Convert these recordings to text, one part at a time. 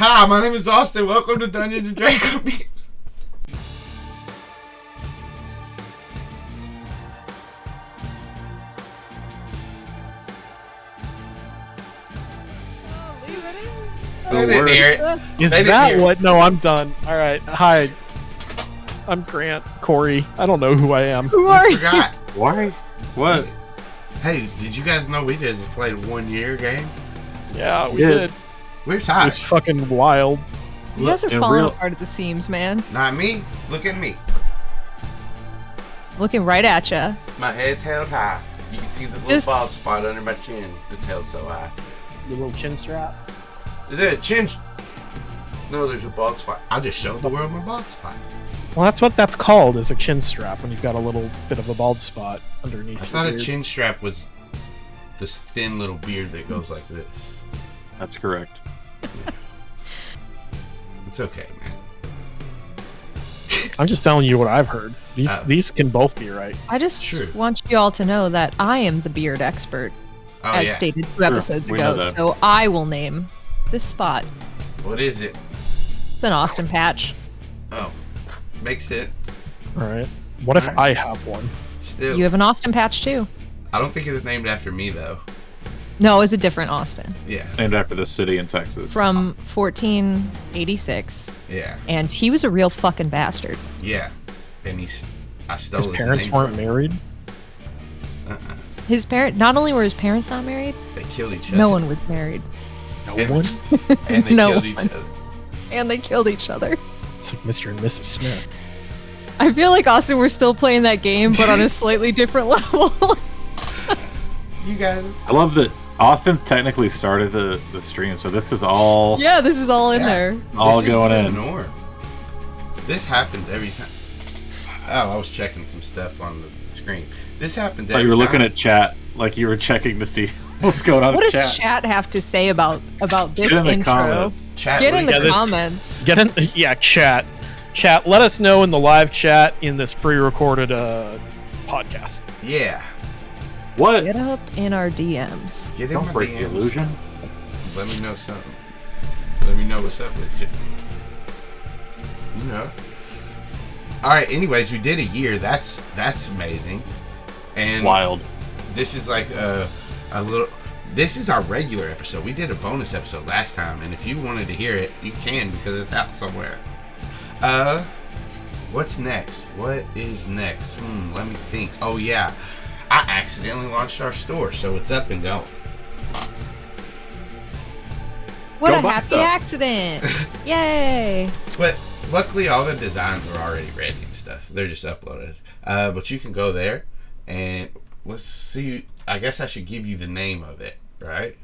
Hi, my name is Austin. Welcome to Dungeons and Dracon Beams. They didn't hear it. Is that what? No, I'm done. All right. Hi. I'm Grant. Corey. I don't know who I am. Who are you? Forgot. Why? What? Hey, did you guys know we just played a 1 year game? Yeah, we did. We're tired. It's fucking wild. You guys are falling apart at the seams, man. Not me. Look at me. Looking right at ya. My head's held high. You can see the little bald spot under my chin. It's held so high. The little chin strap. Is it a chin? No, there's a bald spot. I just showed the world my bald spot. Well, that's what that's called, is a chin strap, when you've got a little bit of a bald spot underneath. I thought a chin strap was this thin little beard that goes like this. That's correct. Yeah. It's okay, man. I'm just telling you what I've heard. These can both be right. I just want you all to know that I am the beard expert, as stated 2 episodes ago. So I will name this spot. What is it? It's an Austin patch. Oh, makes sense. All right. What if I have one? Still, You have an Austin patch too. I don't think it was named after me though. No, it's a different Austin. Yeah. Named after the city in Texas. From 1486. Yeah. And he was a real fucking bastard. Yeah. And I stole his parents name weren't married? His not only were his parents not married, they killed each other. No one was married. No one? And they killed each other. And they killed each other. It's like Mr. and Mrs. Smith. I feel like, Austin, we're still playing that game, but on a slightly different level. You guys. I love that Austin's technically started the stream, so this is all... Yeah, this is all in there. All going in. Norm. This happens every time. Oh, I was checking some stuff on the screen. This happens every time. You were looking at chat, like you were checking to see what's going on in chat. What does chat have to say about this Get in the intro? comments. Chat, Get in the comments. Get in, yeah, chat. Chat, let us know in the live chat in this pre-recorded podcast. Yeah. What? Get up in our DMs. Get in Don't my break DMs. the illusion. Let me know something. Let me know what's up with you. You know. All right. Anyways, we did a year. That's amazing. And Wild. This is like a little. This is our regular episode. We did a bonus episode last time, and if you wanted to hear it, you can because it's out somewhere. What's next? What is next? Let me think. Oh yeah, I accidentally launched our store, so it's up and going. What a happy accident! Yay! But luckily, all the designs were already ready and stuff. They're just uploaded. But you can go there, and let's see. I guess I should give you the name of it, right?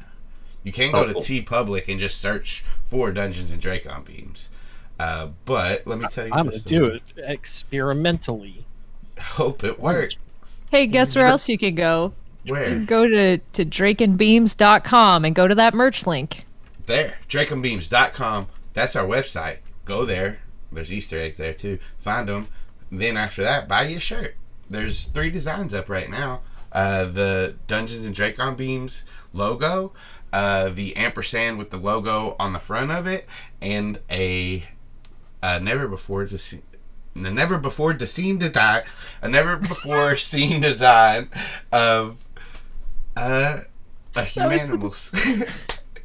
You can go to TeePublic and just search for Dungeons and Dracon Beams. But let me tell you, I'm gonna do it experimentally. Hope it works. Hey, guess where else you can go? Where? You can go to draconbeams.com and go to that merch link. There, draconbeams.com. That's our website. Go there. There's Easter eggs there too. Find them. Then after that, buy you a shirt. There's 3 designs up right now. The Dungeons and Dracon Beams logo, the ampersand with the logo on the front of it, and a never before seen design of a Humanimals.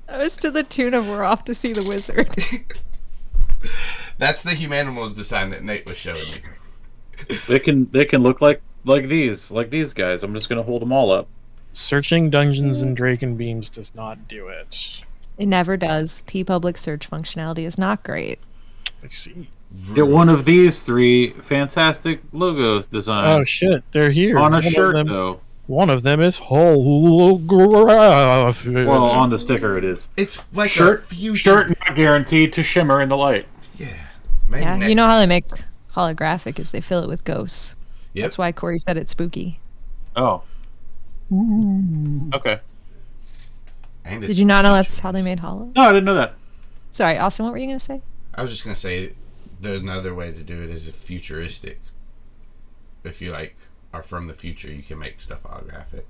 That was to the tune of "We're off to see the wizard." That's the Humanimals design that Nate was showing me. They can look like these guys. I'm just gonna hold them all up. Searching Dungeons and Dracon Beams does not do it. It never does. TeePublic search functionality is not great. I see. Get one of these 3 fantastic logo designs. Oh shit, they're here. On a shirt, though. One of them is holographic. Well, on the sticker it is. It's like a future shirt not guaranteed to shimmer in the light. Yeah. Yeah, you know how they make holographic is they fill it with ghosts. Yep. That's why Corey said it's spooky. Oh. Ooh. Okay. Did you not know that's how they made hollow? No, I didn't know that. Sorry, Austin, what were you going to say? I was just going to say another way to do it is futuristic. If you are from the future, you can make stuff holographic.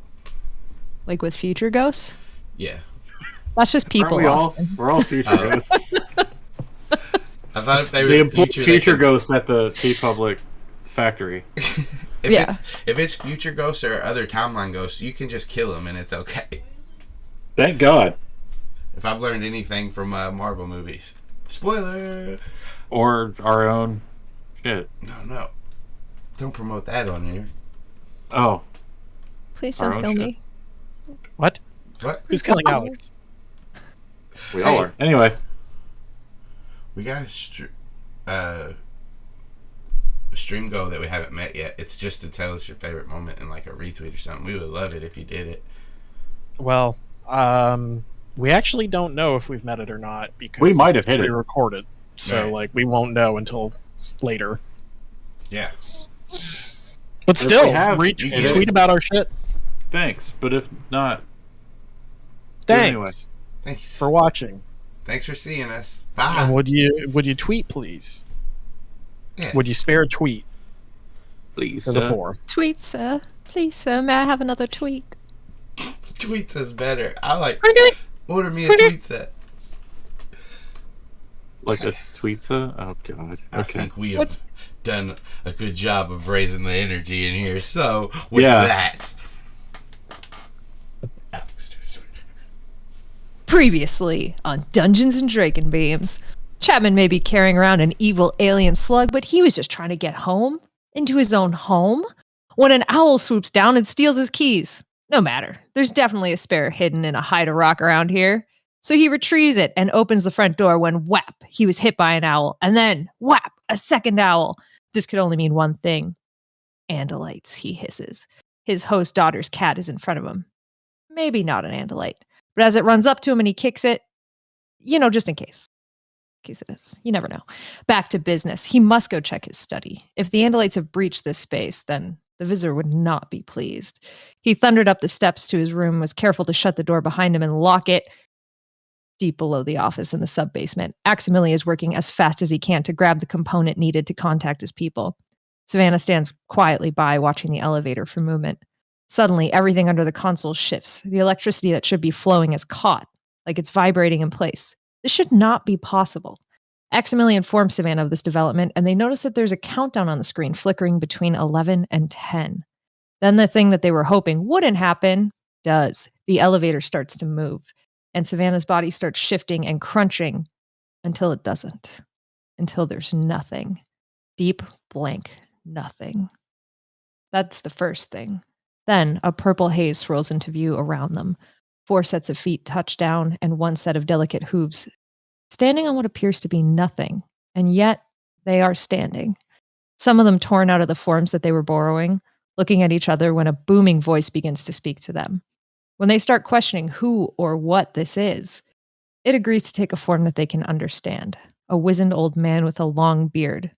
Like with future ghosts? Yeah. That's just people, Aren't we all? Austin. We're all future ghosts. I thought if they They were employ future could... ghosts at the T-Public factory. If it's future ghosts or other timeline ghosts, you can just kill them and it's okay. Thank God. If I've learned anything from Marvel movies. Spoiler! Or our own shit. No. Don't promote that on here. Oh. Please don't kill me. What? Who's killing Alex? We all are. Anyway. We got a stream goal that we haven't met yet. It's just to tell us your favorite moment and like a retweet or something. We would love it if you did it. Well, we actually don't know if we've met it or not because we might have hit it. Pre-recorded, so right. Like we won't know until later. Yeah. But still, tweet about our shit. Thanks, but if not, thanks. Anyway. Thanks for watching. Thanks for seeing us. Bye. And would you tweet, please? Yeah. Would you spare a tweet? Please, for the poor. Tweet, sir. Please, sir. May I have another tweet? Tweets is better. I like. Order me a tweet set. Like a tweetsa? Oh god. Okay. I think we have done a good job of raising the energy in here. So with that, previously on Dungeons and Dracon Beams, Chapman may be carrying around an evil alien slug, but he was just trying to get home, into his own home, when an owl swoops down and steals his keys. No matter, there's definitely a spare hidden in a hide-a-rock around here. So he retrieves it and opens the front door when, whap, he was hit by an owl, and then, whap, a second owl. This could only mean one thing. Andalites, he hisses. His host daughter's cat is in front of him. Maybe not an Andalite, but as it runs up to him and he kicks it, just in case. In case it is. You never know. Back to business. He must go check his study. If the Andalites have breached this space, then the visitor would not be pleased. He thundered up the steps to his room, was careful to shut the door behind him and lock it. Deep below the office in the sub-basement, Aximili is working as fast as he can to grab the component needed to contact his people. Savannah stands quietly by, watching the elevator for movement. Suddenly, everything under the console shifts. The electricity that should be flowing is caught, like it's vibrating in place. This should not be possible. Aximili informs Savannah of this development, and they notice that there's a countdown on the screen flickering between 11 and 10. Then the thing that they were hoping wouldn't happen does. The elevator starts to move, and Savannah's body starts shifting and crunching until it doesn't. Until there's nothing. Deep, blank, nothing. That's the first thing. Then a purple haze swirls into view around them. 4 sets of feet touch down, and 1 set of delicate hooves, standing on what appears to be nothing, and yet they are standing. Some of them torn out of the forms that they were borrowing, looking at each other when a booming voice begins to speak to them. When they start questioning who or what this is, it agrees to take a form that they can understand, a wizened old man with a long beard.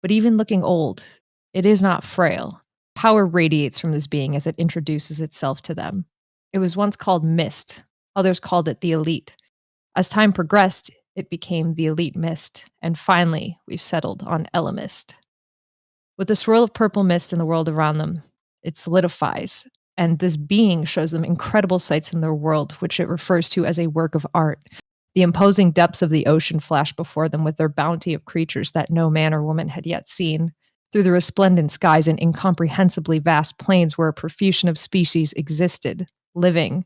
But even looking old, it is not frail. Power radiates from this being as it introduces itself to them. It was once called Mist. Others called it the Elite. As time progressed, it became the Elite Mist, and finally, we've settled on Elamist. With the swirl of purple mist in the world around them, it solidifies, and this being shows them incredible sights in their world, which it refers to as a work of art. The imposing depths of the ocean flash before them with their bounty of creatures that no man or woman had yet seen, through the resplendent skies and incomprehensibly vast plains where a profusion of species existed, living.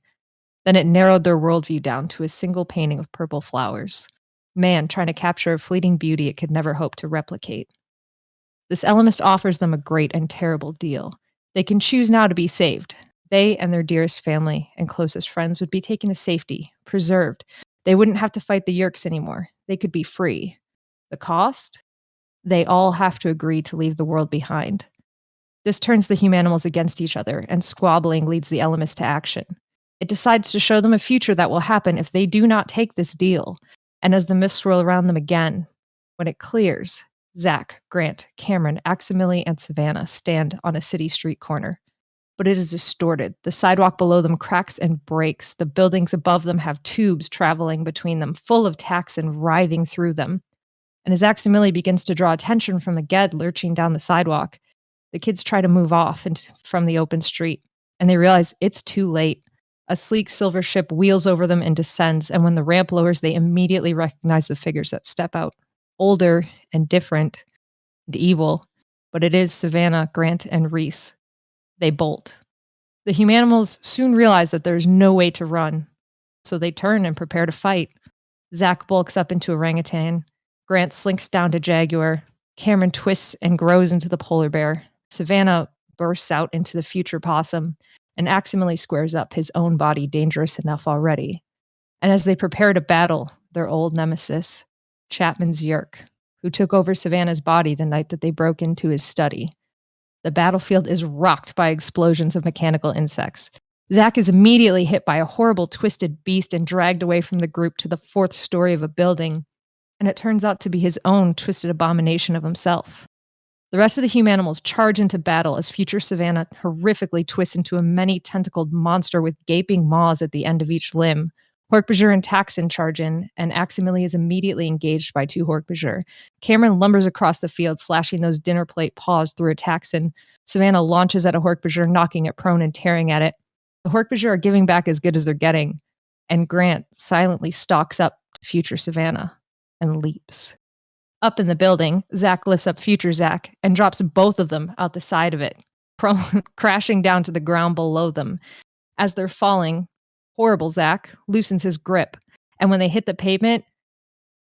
Then it narrowed their worldview down to a single painting of purple flowers. Man trying to capture a fleeting beauty it could never hope to replicate. This Elamist offers them a great and terrible deal. They can choose now to be saved. They and their dearest family and closest friends would be taken to safety, preserved. They wouldn't have to fight the Yeerks anymore. They could be free. The cost? They all have to agree to leave the world behind. This turns the humanimals against each other, and squabbling leads the Elamist to action. It decides to show them a future that will happen if they do not take this deal. And as the mists swirl around them again, when it clears, Zac, Grant, Cameron, Aximili, and Savannah stand on a city street corner. But it is distorted. The sidewalk below them cracks and breaks. The buildings above them have tubes traveling between them, full of tacks and writhing through them. And as Aximili begins to draw attention from the Ged lurching down the sidewalk, the kids try to move off from the open street, and they realize it's too late. A sleek silver ship wheels over them and descends, and when the ramp lowers, they immediately recognize the figures that step out older and different and evil, but it is Savannah, Grant, and Reese. They bolt. The humanimals soon realize that there's no way to run, so they turn and prepare to fight. Zac bulks up into orangutan. Grant slinks down to jaguar. Cameron twists and grows into the polar bear. Savannah bursts out into the future possum, and accidentally squares up, his own body dangerous enough already. And as they prepare to battle their old nemesis, Chapman's Yeerk, who took over Savannah's body the night that they broke into his study. The battlefield is rocked by explosions of mechanical insects. Zac is immediately hit by a horrible twisted beast and dragged away from the group to the 4th story of a building, and it turns out to be his own twisted abomination of himself. The rest of the humanimals charge into battle as future Savannah horrifically twists into a many-tentacled monster with gaping maws at the end of each limb. Hork-Bajir and Taxon charge in, and Aximili is immediately engaged by 2 Hork-Bajir. Cameron lumbers across the field, slashing those dinner plate paws through a Taxon. Savannah launches at a Hork-Bajir, knocking it prone and tearing at it. The Hork-Bajir are giving back as good as they're getting, and Grant silently stalks up to future Savannah and leaps. Up in the building, Zac lifts up future Zac and drops both of them out the side of it, crashing down to the ground below them. As they're falling, horrible Zac loosens his grip, and when they hit the pavement,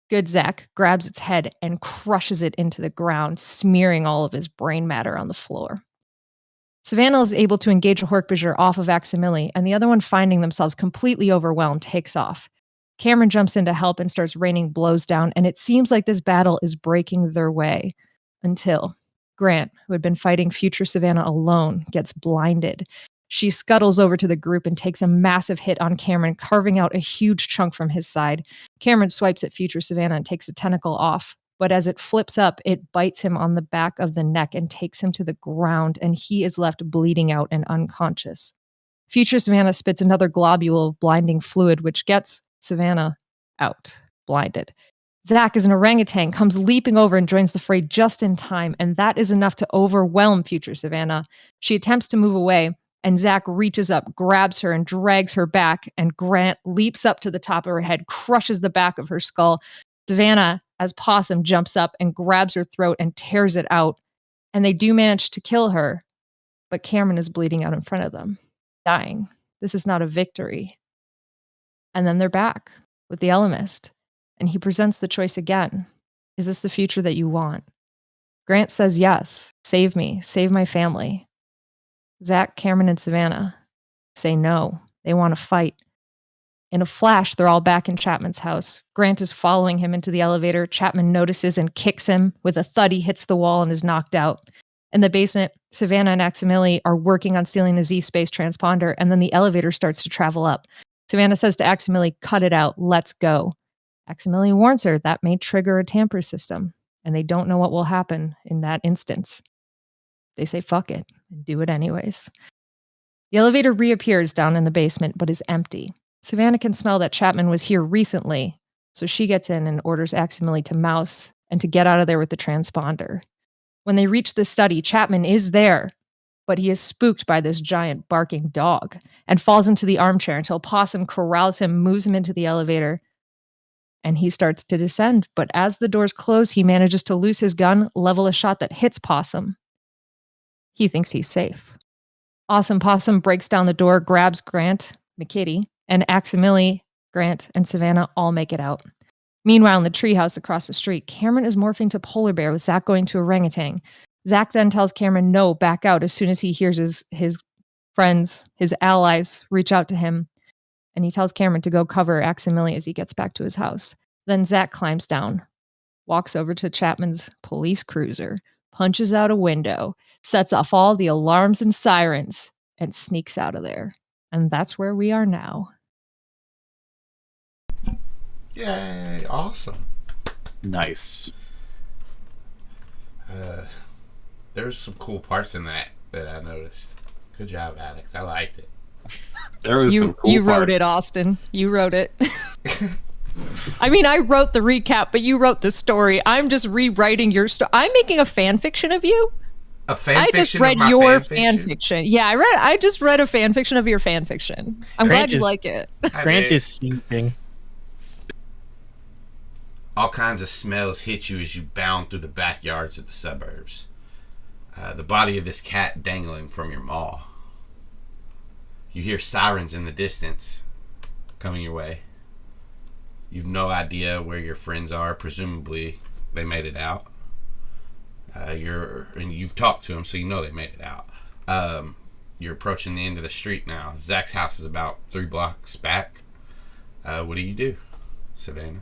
good Zac grabs its head and crushes it into the ground, smearing all of his brain matter on the floor. Savannah is able to engage a Hork-Bajir off of Aximili, and the other one, finding themselves completely overwhelmed, takes off. Cameron jumps in to help and starts raining blows down, and it seems like this battle is breaking their way until Grant, who had been fighting future Savannah alone, gets blinded. She scuttles over to the group and takes a massive hit on Cameron, carving out a huge chunk from his side. Cameron swipes at future Savannah and takes a tentacle off, but as it flips up, it bites him on the back of the neck and takes him to the ground, and he is left bleeding out and unconscious. Future Savannah spits another globule of blinding fluid, which gets Savannah out, blinded. Zac, as an orangutan, comes leaping over and joins the fray just in time, and that is enough to overwhelm future Savannah. She attempts to move away, and Zac reaches up, grabs her, and drags her back, and Grant leaps up to the top of her head, crushes the back of her skull. Savannah, as Possum, jumps up and grabs her throat and tears it out, and they do manage to kill her, but Cameron is bleeding out in front of them, dying. This is not a victory. And then they're back with the Elemist, and he presents the choice again. Is this the future that you want? Grant says yes. Save me. Save my family. Zac, Cameron, and Savannah say no. They want to fight. In a flash, they're all back in Chapman's house. Grant is following him into the elevator. Chapman notices and kicks him. With a thud, he hits the wall and is knocked out. In the basement, Savannah and Aximili are working on stealing the Z-Space transponder, and then the elevator starts to travel up. Savannah says to Aximili, "Cut it out. Let's go." Aximili warns her that may trigger a tamper system, and they don't know what will happen in that instance. They say fuck it and do it anyways. The elevator reappears down in the basement, but is empty. Savannah can smell that Chapman was here recently, so she gets in and orders Aximili to mouse and to get out of there with the transponder. When they reach the study, Chapman is there, but he is spooked by this giant barking dog and falls into the armchair until Possum corrals him, moves him into the elevator, and he starts to descend. But as the doors close, he manages to loose his gun, level a shot that hits Possum. He thinks he's safe. Awesome Possum breaks down the door, grabs Grant, McKitty, and Aximili. Grant and Savannah all make it out. Meanwhile, in the treehouse across the street, Cameron is morphing to polar bear with Zac going to orangutan. Zac then tells Cameron no, back out as soon as he hears his friends, his allies, reach out to him. And he tells Cameron to go cover Aximili as he gets back to his house. Then Zac climbs down, walks over to Chapman's police cruiser, punches out a window, sets off all the alarms and sirens, and sneaks out of there. And that's where we are now. Yay, awesome. Nice. There's some cool parts in that I noticed. Good job, Alex. I liked it. There was some cool you wrote parts. it, Austin. You wrote it. I mean, I wrote the recap, but you wrote the story. I'm just rewriting your story. I'm making a fan fiction of you. A fan I fiction just read of my your fan fan fiction. Yeah, I just read a fan fiction of your fan fiction. I'm Grant glad you is- like it. I Grant did. is sleeping. all kinds of smells hit you as you bound through the backyards of the suburbs. The body of this cat dangling from your maw. You hear sirens in the distance coming your way. You've no idea where your friends are. Presumably, they made it out. And you've talked to them, so you know they made it out. You're approaching the end of the street now. Zac's house is about 3 blocks back. What do you do, Savannah?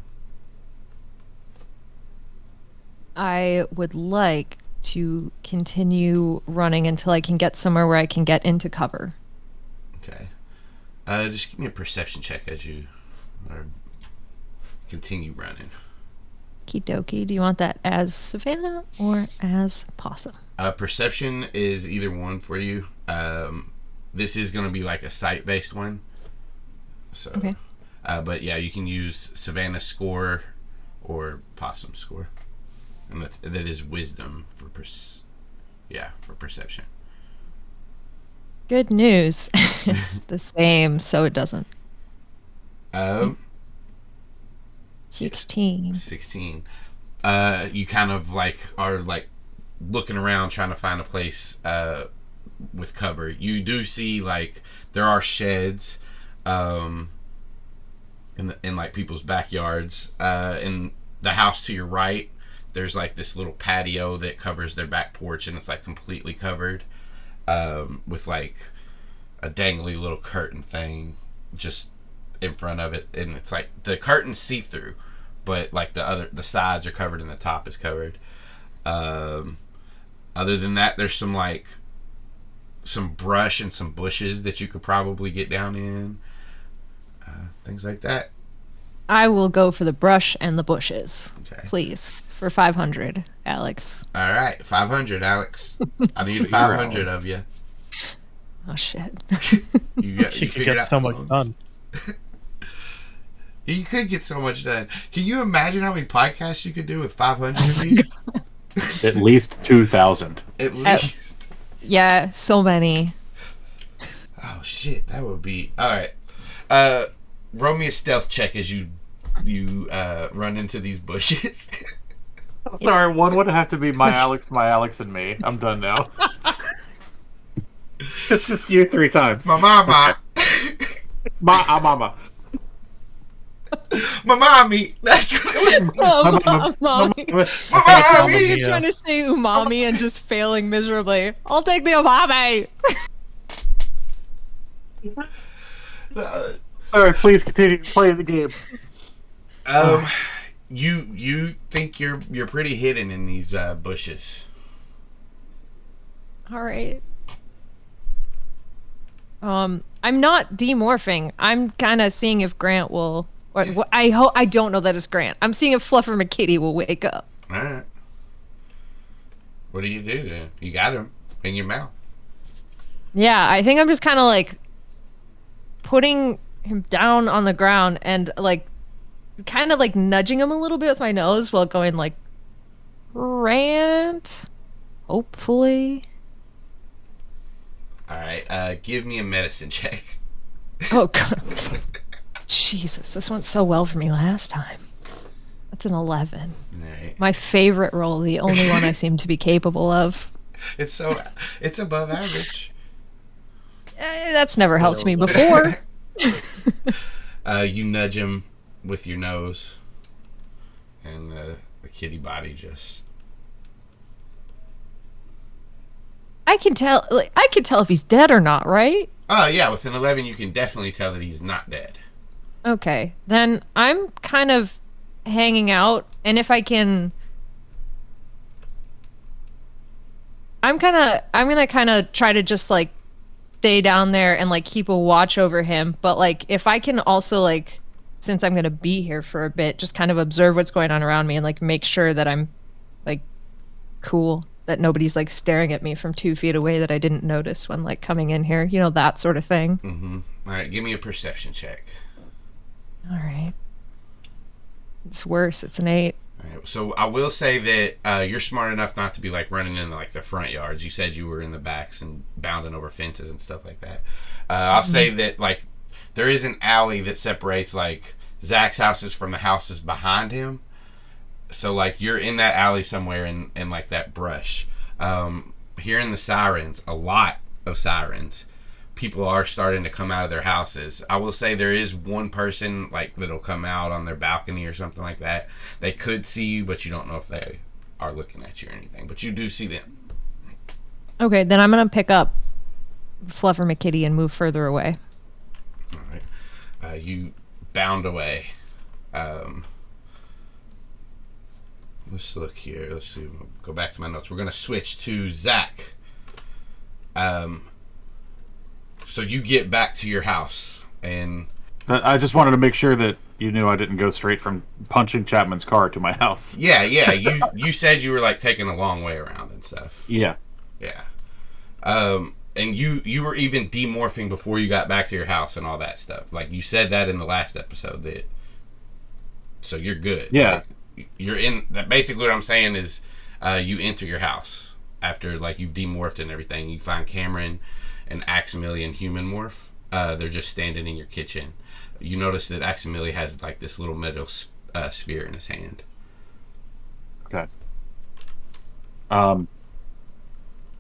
I would like to continue running until I can get somewhere where I can get into cover. Okay. Just give me a perception check as you continue running. Okie dokie. Do you want that as Savannah or as Possum? Perception is either one for you. This is going to be like a sight-based one. So, okay. But yeah, you can use Savannah's score or Possum's score. And that is wisdom for for perception. Good news. It's the same, so it doesn't. 16. 16. You kind of are looking around trying to find a place with cover. You do see there are sheds in people's backyards. In the house to your right, there's this little patio that covers their back porch, and it's completely covered with a dangly little curtain thing just in front of it, and it's the curtain's see-through, but the sides are covered and the top is covered. Other than that, there's some brush and some bushes that you could probably get down in, things like that. I will go for the brush and the bushes. Okay. Please, for 500, Alex. All right, 500, Alex. I need 500 of you. Oh shit! She could get so much done. You could get so much done. Can you imagine how many podcasts you could do with 500 of these? At least 2,000. At least. Yeah, so many. Oh shit, that would be all right. Roll me a stealth check as you run into these bushes. Sorry, one would have to be my Alex, and me. I'm done now. It's just you 3 times. My mama. My mama. My mommy. That's what it was. Oh, mommy. My mommy. You're trying to say umami and just failing miserably. I'll take the umami. Alright, please continue playing the game. You think you're pretty hidden in these bushes. All right. I'm not demorphing. I'm kind of seeing if Grant will. Or I don't know that it's Grant. I'm seeing if Fluffer McKitty will wake up. All right. What do you do then? You got him in your mouth. Yeah, I think I'm just kind of putting him down on the ground and kind of nudging him a little bit with my nose while going Grant, hopefully. All right, give me a medicine check. Oh god. Jesus, this went so well for me last time. That's an 11. Right. My favorite roll, the only one I seem to be capable of. It's above average. That's never helped me before. You nudge him with your nose, and the kitty body just. I can tell if he's dead or not, right? Oh yeah, with an 11, you can definitely tell that he's not dead. Okay, then I'm kind of hanging out, and if I can, I'm gonna kind of try to just stay down there and keep a watch over him. But if I can also since I'm gonna be here for a bit, just kind of observe what's going on around me and make sure that I'm cool, that nobody's staring at me from 2 feet away that I didn't notice when coming in here, that sort of thing. Mm-hmm. All right, give me a perception check. All right. It's worse. It's an 8. All right, so I will say that you're smart enough not to be running in the front yards. You said you were in the backs and bounding over fences and stuff like that. I'll say that there is an alley that separates Zach's houses from the houses behind him, So like you're in that alley somewhere in like that brush. Hearing the sirens, a lot of sirens. People are starting to come out of their houses. I will say there is one person like that'll come out on their balcony or something like that. They could see you, but you don't know if they are looking at you or anything. But you do see them. Okay, then I'm gonna pick up Fluffer McKitty and move further away. All right. You bound away. Let's look here. Let's see. We'll go back to my notes. We're going to switch to Zac. So you get back to your house, and I just wanted to make sure that you knew I didn't go straight from punching Chapman's car to my house. yeah. You said you were like taking a long way around and stuff. Yeah. Yeah. And you were even demorphing before you got back to your house and all that stuff. Like you said that in the last episode. So you're good. Yeah. Like, you're in. Basically, what I'm saying is, you enter your house after like you've demorphed and everything. You find Cameron and Aximilian human morph. They're just standing in your kitchen. You notice that Aximilian has like this little metal sphere in his hand. Okay.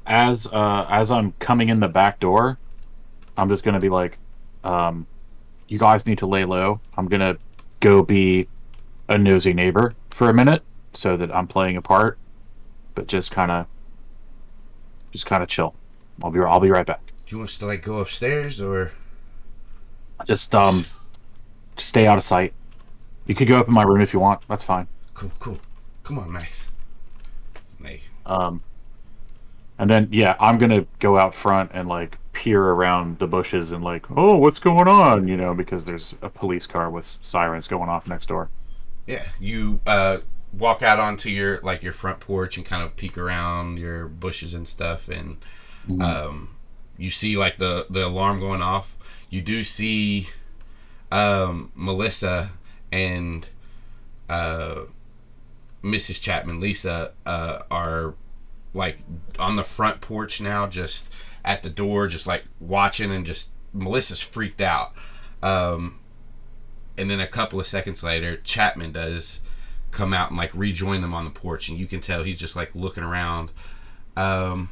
As I'm coming in the back door, I'm just gonna be like, you guys need to lay low. I'm gonna go be a nosy neighbor for a minute so that I'm playing a part, but just kind of chill. I'll be right back. You want us to like go upstairs or Just stay out of sight. You could go up in my room if you want. That's fine. cool. Come on, Max. Hey. And then, yeah, I'm going to go out front and, like, peer around the bushes and, like, oh, what's going on? You know, because there's a police car with sirens going off next door. Yeah, you walk out onto your front porch and kind of peek around your bushes and stuff, and you see, like, the alarm going off. You do see Melissa and Mrs. Chapman, Lisa, are like on the front porch now, just at the door, just like watching, and just Melissa's freaked out. And then a couple of seconds later, Chapman does come out and like rejoin them on the porch, and you can tell he's just like looking around. And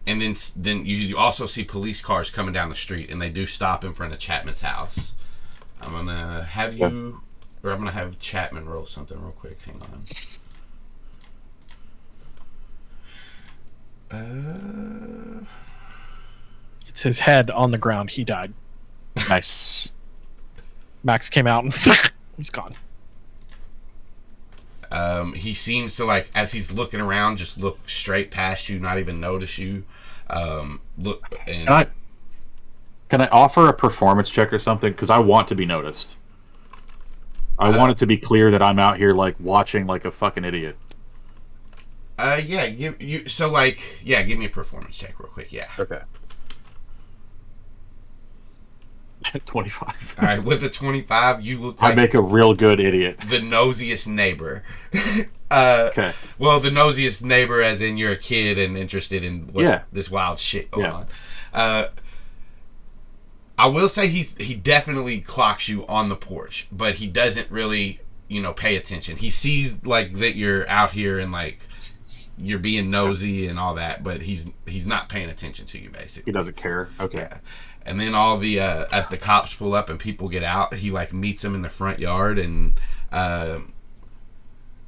then you also see police cars coming down the street, and they do stop in front of Chapman's house. I'm gonna have you, or I'm gonna have Chapman roll something real quick. Hang on. It's his head on the ground. He died. Nice. Max came out and he's gone. He seems to, like, as he's looking around, just look straight past you, not even notice you. Look, and Can I offer a performance check or something? Because I want to be noticed. I want it to be clear that I'm out here, like, watching like a fucking idiot. yeah, give me a performance check real quick. Yeah. Okay. 25. All right, with a 25, you look I like make a real good idiot. the nosiest neighbor. Okay. Well, the nosiest neighbor, as in you're a kid and interested in this wild shit going on. I will say he definitely clocks you on the porch, but he doesn't really, pay attention. He sees like that you're out here and like you're being nosy and all that, but he's not paying attention to you, basically. He doesn't care. Okay. Yeah. And then all the as the cops pull up and people get out, he like meets them in the front yard, and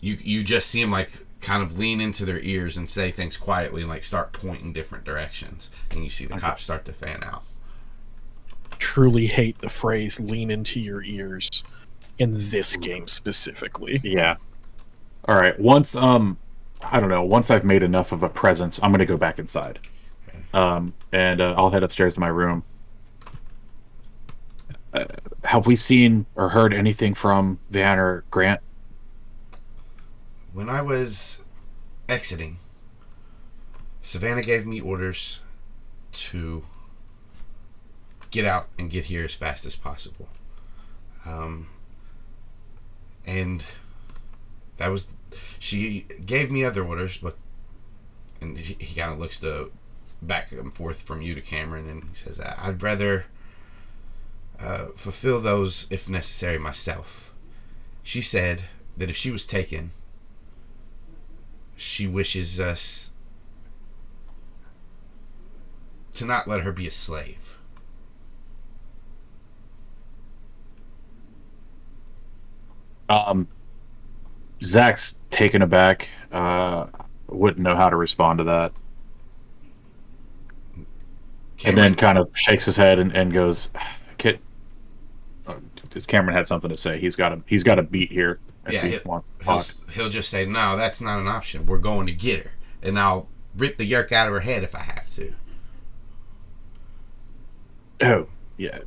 you just see him like kind of lean into their ears and say things quietly and like start pointing different directions, and you see the cops start to fan out. Truly hate the phrase "lean into your ears" in this game specifically. Yeah. All right. Once once I've made enough of a presence, I'm gonna go back inside. And I'll head upstairs to my room. Have we seen or heard anything from Van or Grant? When I was exiting, Savannah gave me orders to get out and get here as fast as possible. And that was, she gave me other orders, and he kind of looks back and forth from you to Cameron, and he says, I'd rather fulfill those if necessary myself. She said that if she was taken, she wishes us to not let her be a slave. Zach's taken aback. Wouldn't know how to respond to that. And then kind of shakes his head and goes, Cameron had something to say. He's got a beat here. Yeah, he'll just say, no, that's not an option. We're going to get her. And I'll rip the Yeerk out of her head if I have to. Oh, yeah.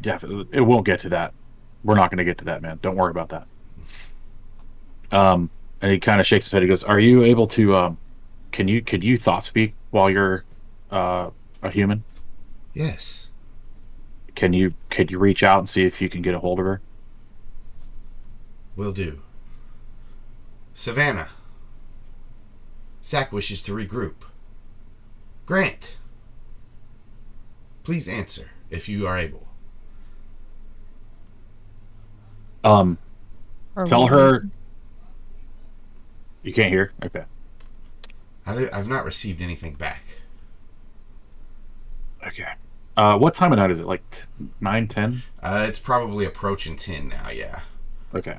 Definitely. It won't get to that. We're not going to get to that, man. Don't worry about that. And he kind of shakes his head. He goes, are you able to, can you thought speak while you're a human? Yes. Could you reach out and see if you can get a hold of her? Will do. Savannah. Zac wishes to regroup. Grant. Please answer if you are able. Tell her. You can't hear? Okay. I've not received anything back. Okay. What time of night is it? Like 9, 10? It's probably approaching 10 now, yeah. Okay.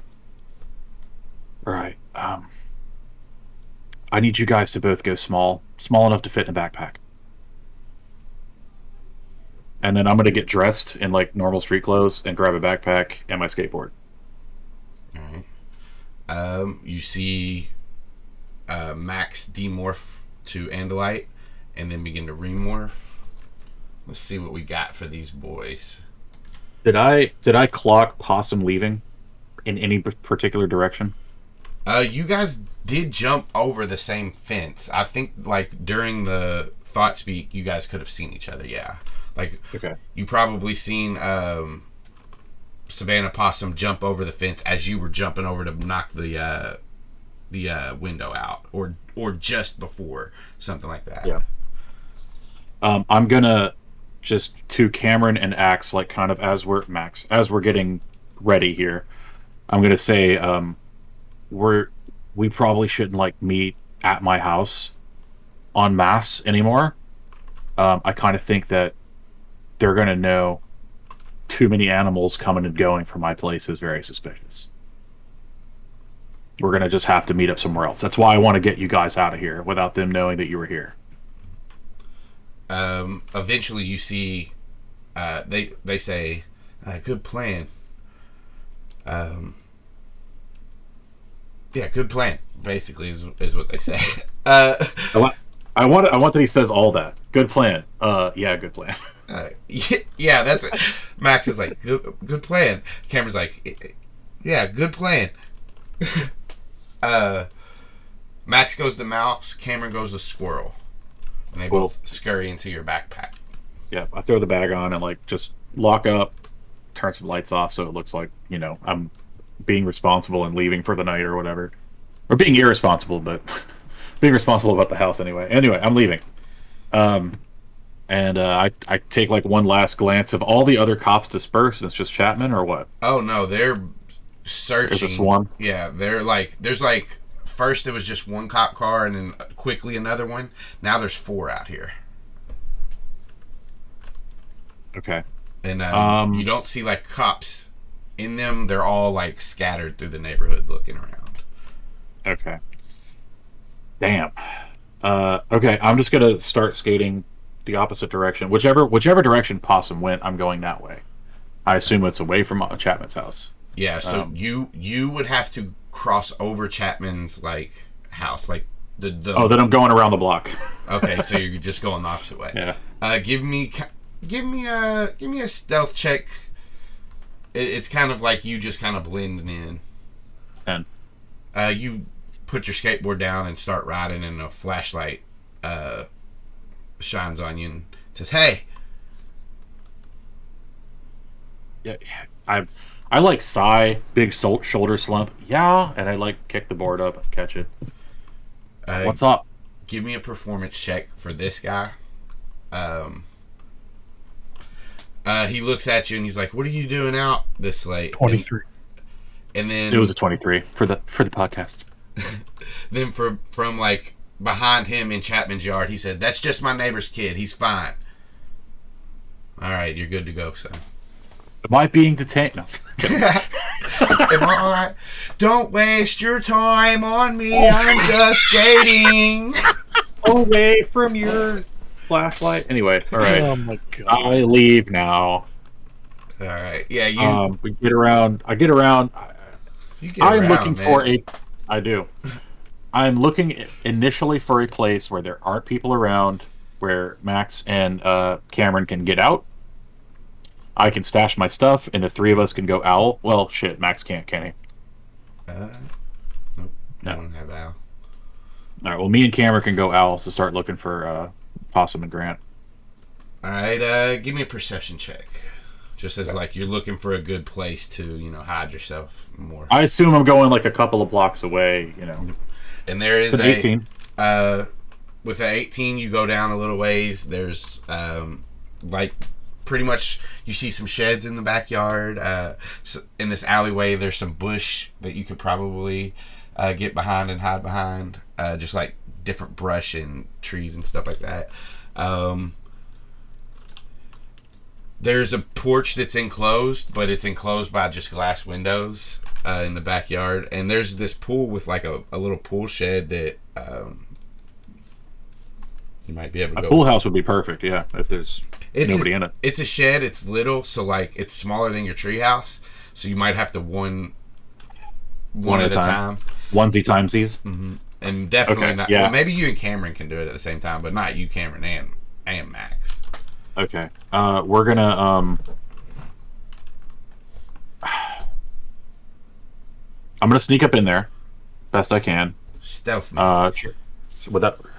All right. I need you guys to both go small enough to fit in a backpack. And then I'm going to get dressed in like normal street clothes and grab a backpack and my skateboard. All right. You see Max demorph to Andalite and then begin to remorph. Let's see what we got for these boys. Did I clock Possum leaving in any particular direction? You guys did jump over the same fence. I think like during the thought speak, you guys could have seen each other. Yeah, like okay. You probably seen Savannah Possum jump over the fence as you were jumping over to knock the window out, or just before, something like that. Yeah. I'm gonna just to Cameron and Axe, like kind of as we're getting ready here. I'm gonna say we probably shouldn't like meet at my house en masse anymore. I kind of think that they're gonna know too many animals coming and going from my place is very suspicious. We're gonna just have to meet up somewhere else. That's why I want to get you guys out of here without them knowing that you were here. Eventually you see they say good plan. Yeah, good plan, basically is what they say. I want that he says all that. Good plan. Yeah, good plan. Yeah, that's it. Max is like, good plan. Cameron's like, yeah, good plan. Max goes to mouse, Cameron goes to squirrel. And they both scurry into your backpack. Yeah, I throw the bag on and like just lock up, turn some lights off so it looks like, I'm being responsible and leaving for the night or whatever. Or being irresponsible, but being responsible about the house anyway. Anyway, I'm leaving. And I take like one last glance. Have all the other cops dispersed and it's just Chapman or what? Oh no, they're searching. There's a swarm? Yeah, there's first it was just one cop car and then quickly another one. Now there's 4 out here. Okay. And you don't see like cops in them. They're all like scattered through the neighborhood looking around. Okay. Damn. Okay, I'm just gonna start skating the opposite direction. Whichever direction Possum went, I'm going that way. I assume it's away from Chapman's house. Yeah, so you would have to cross over Chapman's like house, like the. Oh, then I'm going around the block. Okay, so you're just going the opposite way. Yeah. Give me a stealth check. It's kind of like you just kind of blending in. 10. You put your skateboard down and start riding, and a flashlight shines on you and says, "Hey." Yeah, I like sigh, big shoulder slump. Yeah, and I like kick the board up and catch it. What's up? Give me a performance check for this guy. He looks at you and he's like, "What are you doing out this late?" 23. And then It was a 23 for the podcast. then from like behind him in Chapman's yard, he said, "That's just my neighbor's kid. He's fine." All right, you're good to go, son. Am I being detained? No. Am I all right? Don't waste your time on me. I'm just skating. Away from your flashlight. Anyway, all right. Oh my god. I leave now. All right. Yeah, you. We get around. I get around. You get I'm around, looking man. for a. I do. I'm looking initially for a place where there aren't people around, where Max and Cameron can get out. I can stash my stuff, and the three of us can go owl. Well, shit, Max can't, can he? Nope. No. I don't have Al. All right. Well, me and Cameron can go owl to start looking for Possum and Grant. All right. Give me a perception check. Just as like you're looking for a good place to hide yourself more. I assume I'm going like a couple of blocks away. And there is It's an 18. With an 18, you go down a little ways. There's like pretty much you see some sheds in the backyard. So in this alleyway, there's some bush that you could probably get behind and hide behind. Just like different brush and trees and stuff like that. There's a porch that's enclosed, but it's enclosed by just glass windows in the backyard. And there's this pool with like a little pool shed that you might be able to A go. pool house would be perfect, yeah, if there's nobody in it. It's a shed. It's little, so like it's smaller than your tree house. So you might have to one at a time. Onesie timesies. Mm-hmm. And definitely Okay, not. yeah. Well, maybe you and Cameron can do it at the same time, but not you, Cameron, and Max. Okay. We're gonna I'm gonna sneak up in there, best I can. Stealth me. Sure.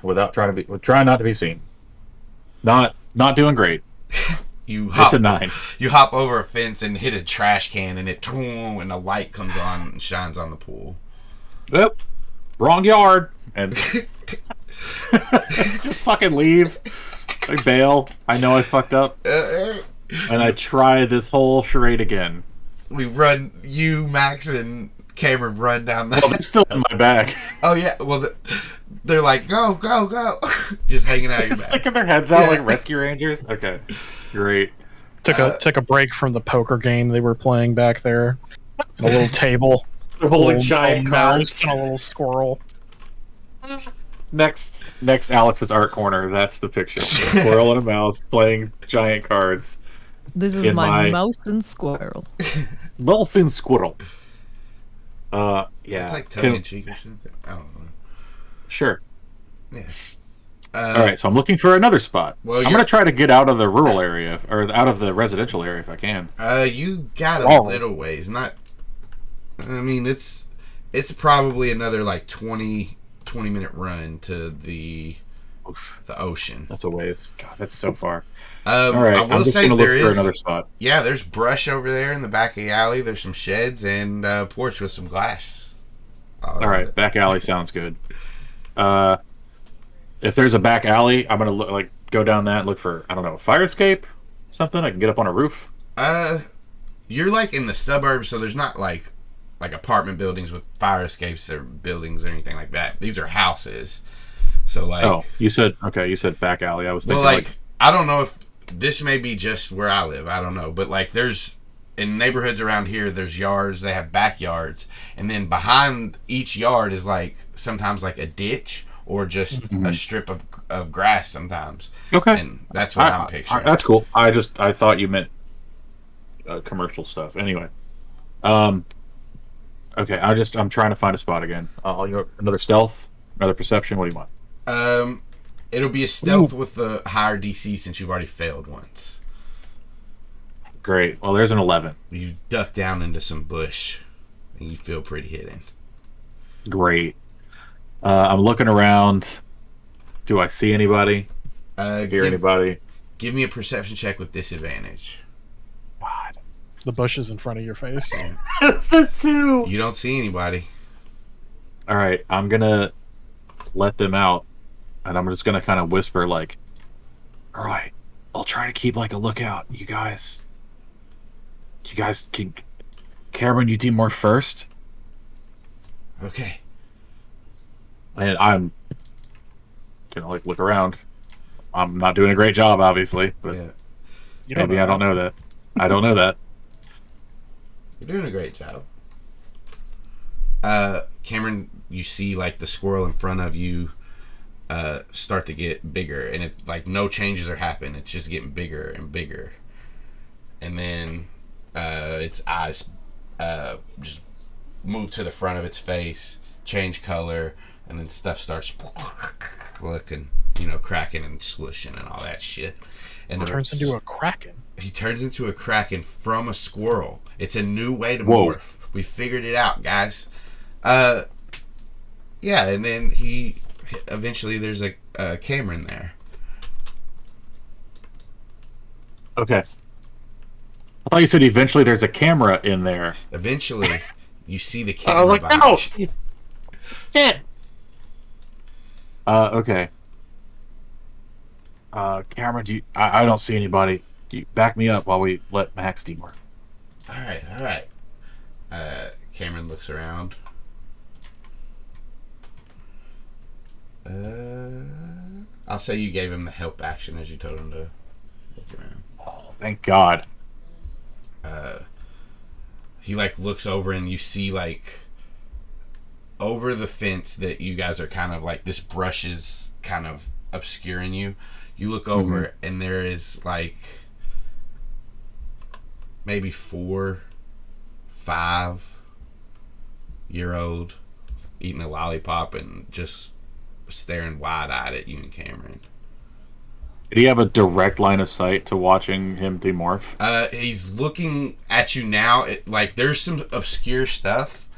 Without trying not to be seen. Not doing great. It's a 9. You hop over a fence and hit a trash can, and and a light comes on and shines on the pool. Yep. Wrong yard. And just fucking leave. I bail. I know I fucked up. And I try this whole charade again. We run, you, Max, and Cameron run down the... Well, they're still in my bag. Oh, yeah. Well, they're like, go, go, go. Just hanging out your back. Sticking their heads out like rescue rangers. Okay. Great. Took a break from the poker game they were playing back there. A little table. They're holding little giant mouse cards. and a little squirrel. Next Alex's art corner. That's the picture. A squirrel and a mouse playing giant cards. This is my mouse and squirrel. Mouse and squirrel. Yeah. It's like tongue-in-cheek or something. I don't know. Sure. Yeah. All right, so I'm looking for another spot. Well, I'm going to try to get out of the rural area, or out of the residential area if I can. You got a little ways. Not... I mean, it's probably another like 20-minute run to the ocean. That's a ways. God, that's so far. All right, I will I'm just say gonna there look for is another spot. Yeah, there's brush over there in the back of the alley. There's some sheds and a porch with some glass. All right, back alley sounds good. If there's a back alley, I'm gonna go down that and look for, I don't know, a fire escape, something I can get up on a roof. You're like in the suburbs, so there's not like apartment buildings with fire escapes or buildings or anything like that. These are houses. So like, you said back alley. I was thinking I don't know if this may be just where I live. I don't know, but like there's in neighborhoods around here, there's yards. They have backyards, and then behind each yard is like sometimes like a ditch or just a strip of grass sometimes. Okay, and that's what I'm picturing. That's cool. I thought you meant commercial stuff. Anyway, okay. I'm trying to find a spot again. Another stealth, another perception. What do you want? It'll be a stealth with the higher DC since you've already failed once. Great. Well, there's an 11. You duck down into some bush, and you feel pretty hidden. Great. I'm looking around. Do I see anybody? Hear anybody? Give me a perception check with disadvantage. God. The bush is in front of your face. That's a 2. You don't see anybody. All right. I'm gonna let them out, and I'm just gonna kind of whisper like, "All right, I'll try to keep like a lookout. You guys can Cameron, you demorph first. Okay. And I'm gonna like look around. I'm not doing a great job, obviously, but maybe I don't know that. I don't know that. You're doing a great job. Cameron, you see like the squirrel in front of you start to get bigger, and it like no changes are happening. It's just getting bigger and bigger, and then its eyes just move to the front of its face, change color, and then stuff starts looking, cracking and slushing and all that shit. And it turns into a kraken. He turns into a kraken from a squirrel. It's a new way to morph. We figured it out, guys. Yeah, and then eventually there's a Cameron there. Okay. I thought you said eventually there's a camera in there. Eventually, you see the camera. I was like, no! Shit! Okay. Cameron, I don't see anybody. You back me up while we let Max demorph. All right. Cameron looks around. I'll say you gave him the help action as you told him to look around. Oh, thank God. He looks over and you see over the fence that you guys are kind of this brush is kind of obscuring you. You look over and there is maybe 4, 5-year-old eating a lollipop and just staring wide-eyed at you and Cameron. Did he have a direct line of sight to watching him demorph? He's looking at you now. There's some obscure stuff,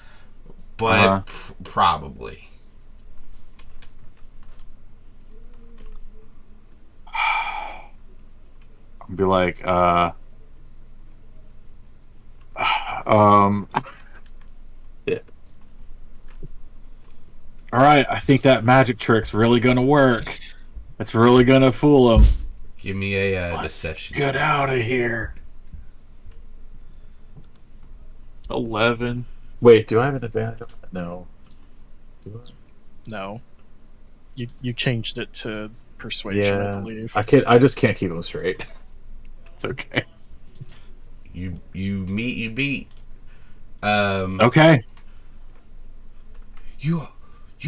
but probably. I'll be like, yeah. All right, I think that magic trick's really gonna work. It's really gonna fool him. Give me a deception. Get out of here. 11. Wait, do I have an advantage on that? No. Do I? No. You changed it to persuasion, I believe. I just can't keep them straight. It's okay. You meet, you beat. Okay. You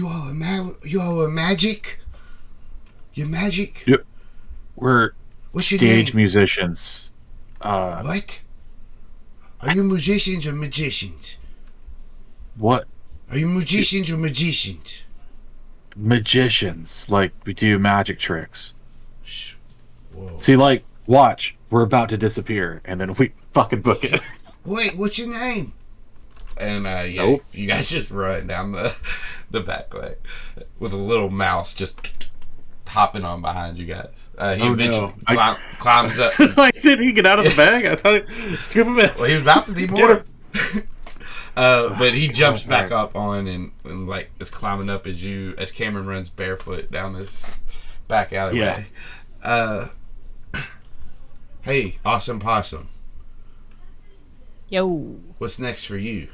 are a magic. You're magic. Yep. We're What's your stage name? musicians. What? Are you musicians or magicians? What? Are you musicians or magicians? Magicians. We do magic tricks. Whoa. See, watch. We're about to disappear, and then we fucking book it. Wait, what's your name? And Nope. You guys just run down the back way with a little mouse just hopping on behind you guys. He eventually climbs up. Did he get out of the bag? I thought scoop him in. Well, he was about to be more. But he jumps back up on and is climbing up as Cameron runs barefoot down this back alleyway. Yeah. Hey, Awesome Possum. Yo. What's next for you?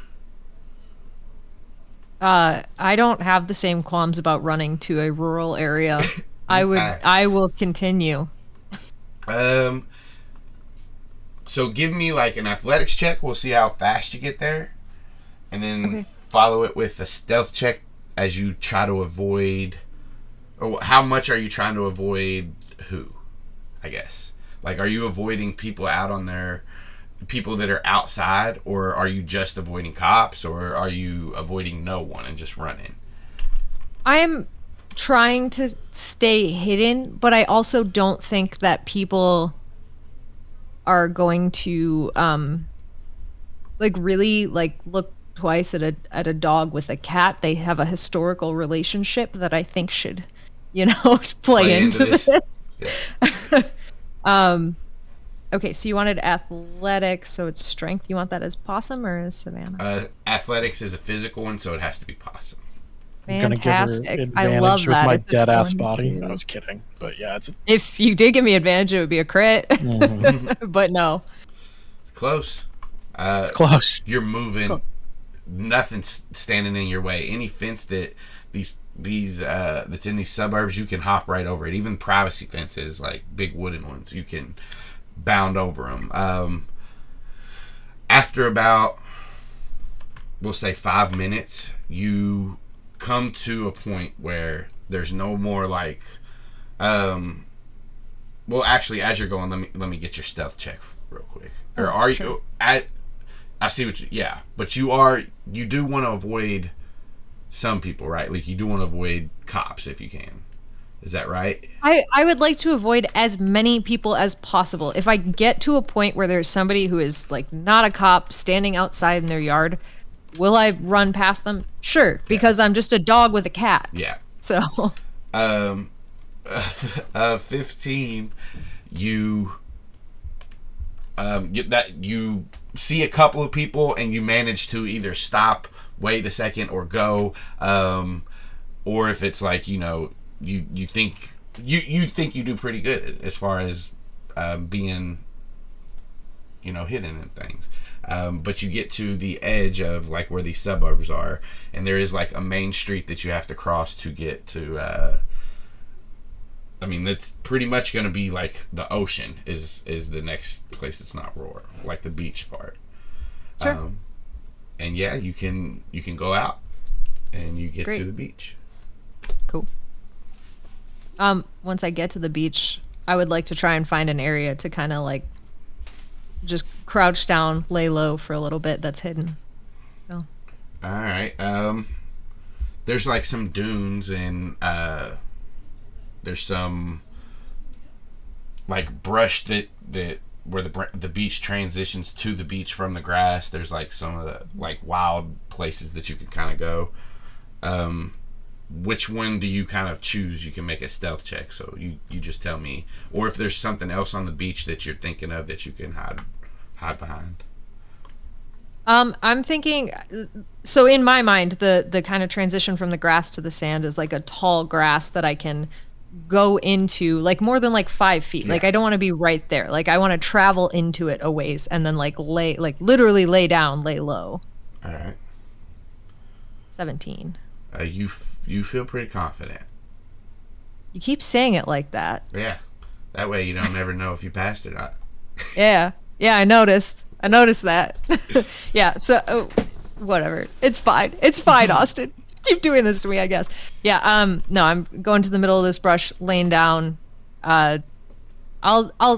I don't have the same qualms about running to a rural area. I will continue. So give me an athletics check. We'll see how fast you get there. And then follow it with a stealth check as you try to avoid... Or how much are you trying to avoid who, I guess? Are you avoiding people out on people that are outside, or are you just avoiding cops, or are you avoiding no one and just running? I am trying to stay hidden, but I also don't think that people are going to really look twice at a dog with a cat. They have a historical relationship that I think should, play into this. Yeah. Okay, so you wanted athletics, so it's strength. You want that as Possum or as Savannah? Athletics is a physical one, so it has to be Possum. Fantastic. I love that. With my dead ass body. I was kidding, but yeah, if you did give me advantage, it would be a crit. But no. Close. It's close. You're moving. Nothing's standing in your way. Any fence that these that's in these suburbs, you can hop right over it. Even privacy fences, like big wooden ones, you can bound over them. After about, we'll say 5 minutes, you come to a point where there's no more like, well, actually, as you're going, let me get your stealth check real quick. Or are sure. you at? I see what you. Yeah, but you do want to avoid some people, right? Like you do want to avoid cops if you can. Is that right? I would like to avoid as many people as possible. If I get to a point where there's somebody who is like not a cop standing outside in their yard, will I run past them? Sure, because I'm just a dog with a cat. Yeah. So 15, you you see a couple of people and you manage to either stop, wait a second, or go, or if it's like, you know, you think you do pretty good as far as being, you know, hidden and things, but you get to the edge of like where these suburbs are, and there is like a main street that you have to cross to get to I mean, that's pretty much going to be like the ocean is the next place that's not Roar, like the beach part. Sure. And yeah, you can go out and you get to the beach. Cool. Once I get to the beach, I would like to try and find an area to kind of like just crouch down, lay low for a little bit that's hidden. So. All right. There's like some dunes and there's some like brush that where the beach transitions to the beach from the grass. There's like some of the like wild places that you can kind of go. Which one do you kind of choose? You can make a stealth check, so you just tell me. Or if there's something else on the beach that you're thinking of that you can hide behind. I'm thinking, so in my mind, the kind of transition from the grass to the sand is like a tall grass that I can go into, like more than like 5 feet. Yeah. Like I don't want to be right there. Like I want to travel into it a ways and then like literally lay down, lay low. All right. 17. You feel pretty confident. You keep saying it like that. Yeah. That way you don't ever know if you passed or not. Yeah, I noticed that. Yeah, so whatever. It's fine, Austin. Keep doing this to me, I guess. Yeah, no, I'm going to the middle of this brush, laying down. I'll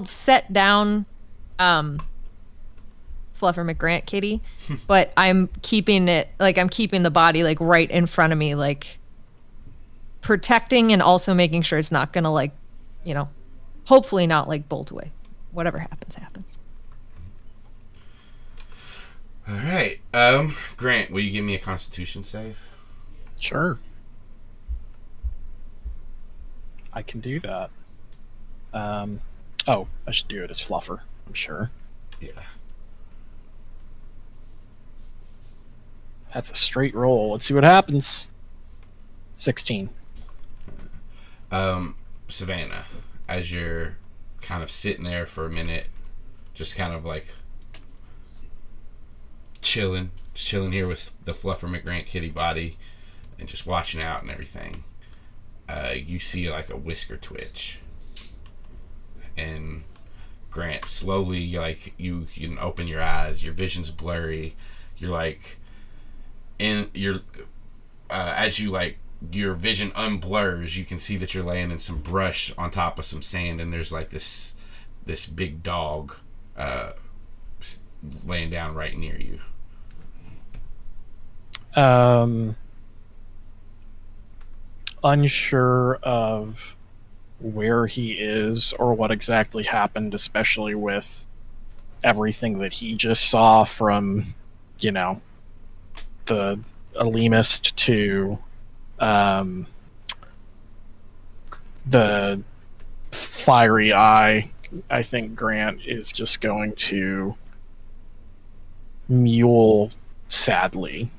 set down Fluffer McGrant kitty, but I'm keeping the body like right in front of me, like protecting and also making sure it's not gonna like, you know, hopefully not like bolt away. Whatever happens. All right. Grant, will you give me a Constitution save? Sure. I can do that. Oh, I should do it as Fluffer, I'm sure. Yeah. That's a straight roll. Let's see what happens. 16. Savannah, as you're kind of sitting there for a minute, just kind of like chilling here with the Fluffer McGrant kitty body and just watching out and everything, you see like a whisker twitch, and Grant, slowly, like you can open your eyes, your vision's blurry, you're like as you like your vision unblurs, you can see that you're laying in some brush on top of some sand, and there's like this big dog laying down right near you. Unsure of where he is or what exactly happened, especially with everything that he just saw from, you know, the Alemist to the fiery eye. I think Grant is just going to mule sadly.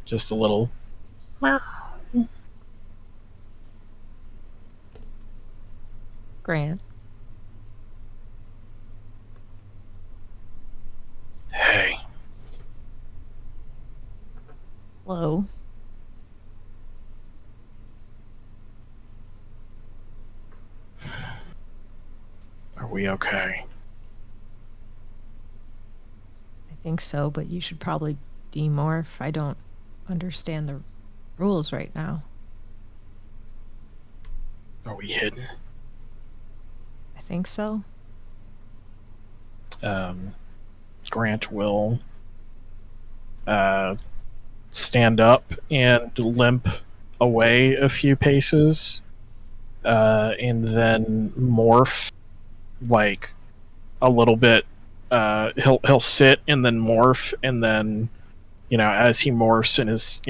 Just a little. Grant. Hey, Hello. Are we okay? I think so, but you should probably demorph. I don't understand the rules right now. Are we hidden? I think so. Grant will stand up and limp away a few paces, and then morph like a little bit. He'll sit and then morph, and then as he morphs and his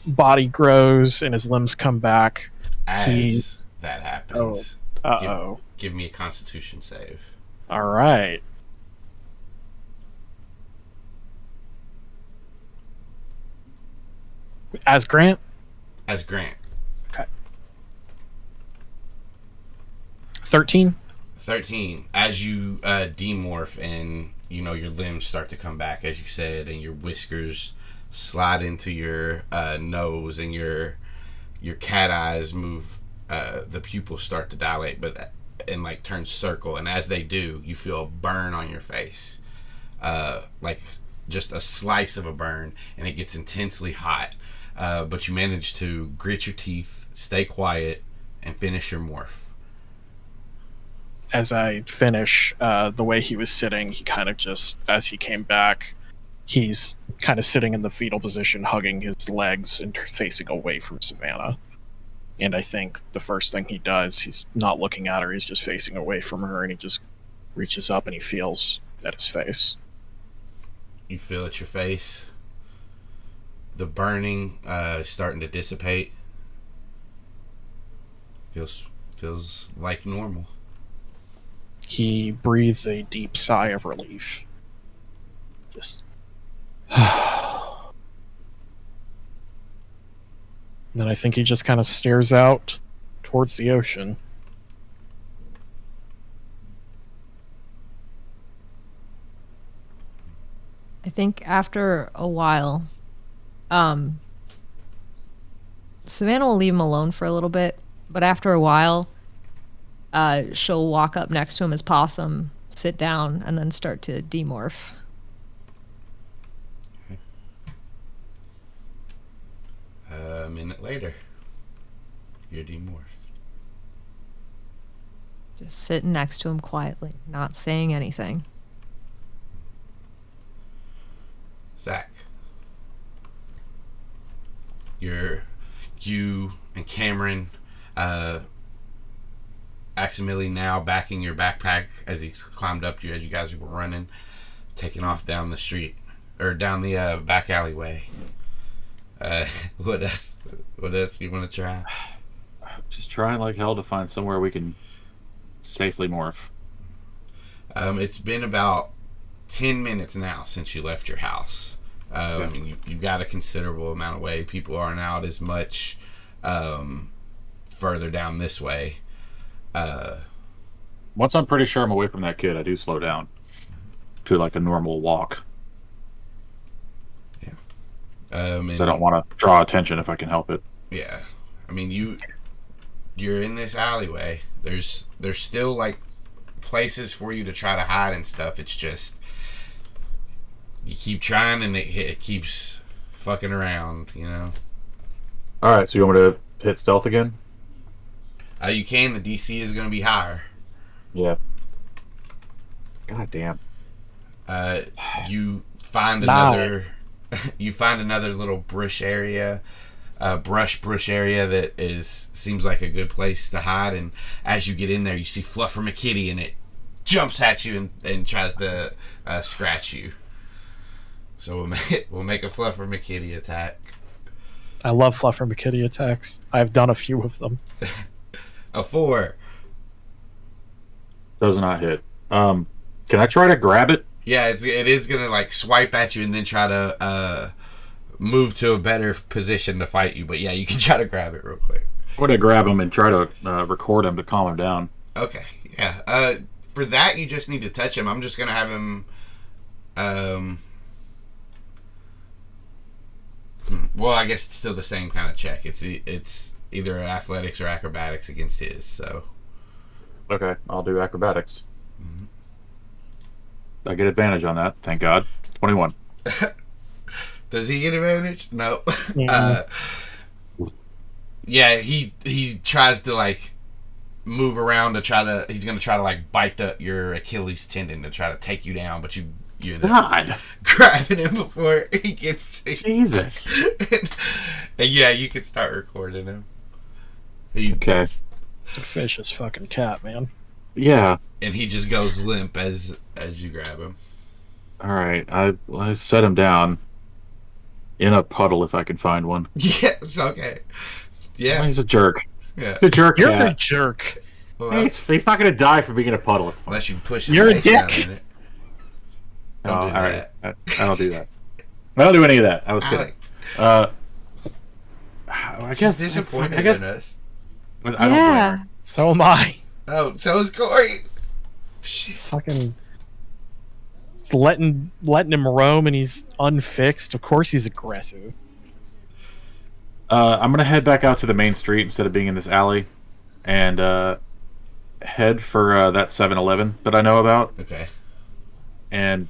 body grows and his limbs come back, As that happens, oh, give me a Constitution save. all right. As Grant? As Grant. Okay. 13? 13. As you demorph and your limbs start to come back, as you said, and your whiskers slide into your nose, and your cat eyes move, the pupils start to dilate, and like turn circle, and as they do, you feel a burn on your face, like just a slice of a burn, and it gets intensely hot. But you manage to grit your teeth, stay quiet, and finish your morph. As I finish, the way he was sitting, he kind of just, as he came back, he's kind of sitting in the fetal position, hugging his legs and facing away from Savannah. And I think the first thing he does, he's not looking at her, he's just facing away from her, and he just reaches up and he feels at his face. You feel at your face. The burning is starting to dissipate. Feels like normal. He breathes a deep sigh of relief. Just. Then I think he just kind of stares out towards the ocean. I think after a while, Savannah will leave him alone for a little bit, but after a while, she'll walk up next to him as Possum, sit down, and then start to demorph. A minute later, you're demorphed. Just sitting next to him quietly, not saying anything. Zac, you and Cameron, accidentally now backing your backpack as he climbed up to you as you guys were running, taking off down the street or down the back alleyway. What else do you want to try? Just trying like hell to find somewhere we can safely morph. It's been about 10 minutes now since you left your house. And you've got a considerable amount of way. People aren't out as much further down this way. Once I'm pretty sure I'm away from that kid, I do slow down to like a normal walk. Yeah. So I don't want to draw attention if I can help it. Yeah. I mean, you're in this alleyway. There's still like places for you to try to hide and stuff. It's just you keep trying and it keeps fucking around, All right, so you want me to hit stealth again? You can. The DC is going to be higher. Yeah. God damn. You find another. You find another little brush area that seems like a good place to hide. And as you get in there, you see Fluffer McKitty, and it jumps at you and tries to scratch you. So we'll make a Fluffer McKitty attack. I love Fluffer McKitty attacks. I've done a few of them. A 4. Does not hit. Can I try to grab it? Yeah, it is gonna like swipe at you and then try to move to a better position to fight you. But yeah, you can try to grab it real quick. I'm gonna grab him and try to record him to calm him down. Okay, yeah. For that, you just need to touch him. I'm just gonna have him. Well, I guess it's still the same kind of check. It's either athletics or acrobatics against his. So. Okay, I'll do acrobatics. I get advantage on that. Thank God. 21. Does he get advantage? No. Yeah, he tries to like move around to try to. He's gonna try to like bite your Achilles tendon to try to take you down, but you end up grabbing him before he gets to you. Jesus. and yeah, you can start recording him. Okay. The fish is fucking cat, man. Yeah. And he just goes limp as you grab him. All right, I set him down in a puddle if I can find one. Yes. Okay. Yeah. Oh, he's a jerk. Yeah. He's a jerk. You're cat. a jerk. Well, He's not going to die for being in a puddle. It's fine. unless you push his You're a face down dick. in it. Oh, Don't do all that. right. I don't do that. I don't do any of that. I was kidding. Alex, I she's guess disappointed I guess, in us. I don't blame Yeah. her. So am I. Oh, so is Corey. Shit. Fucking it's letting him roam, and he's unfixed. Of course, he's aggressive. I'm gonna head back out to the main street instead of being in this alley, and head for that 7-Eleven that I know about, Okay. and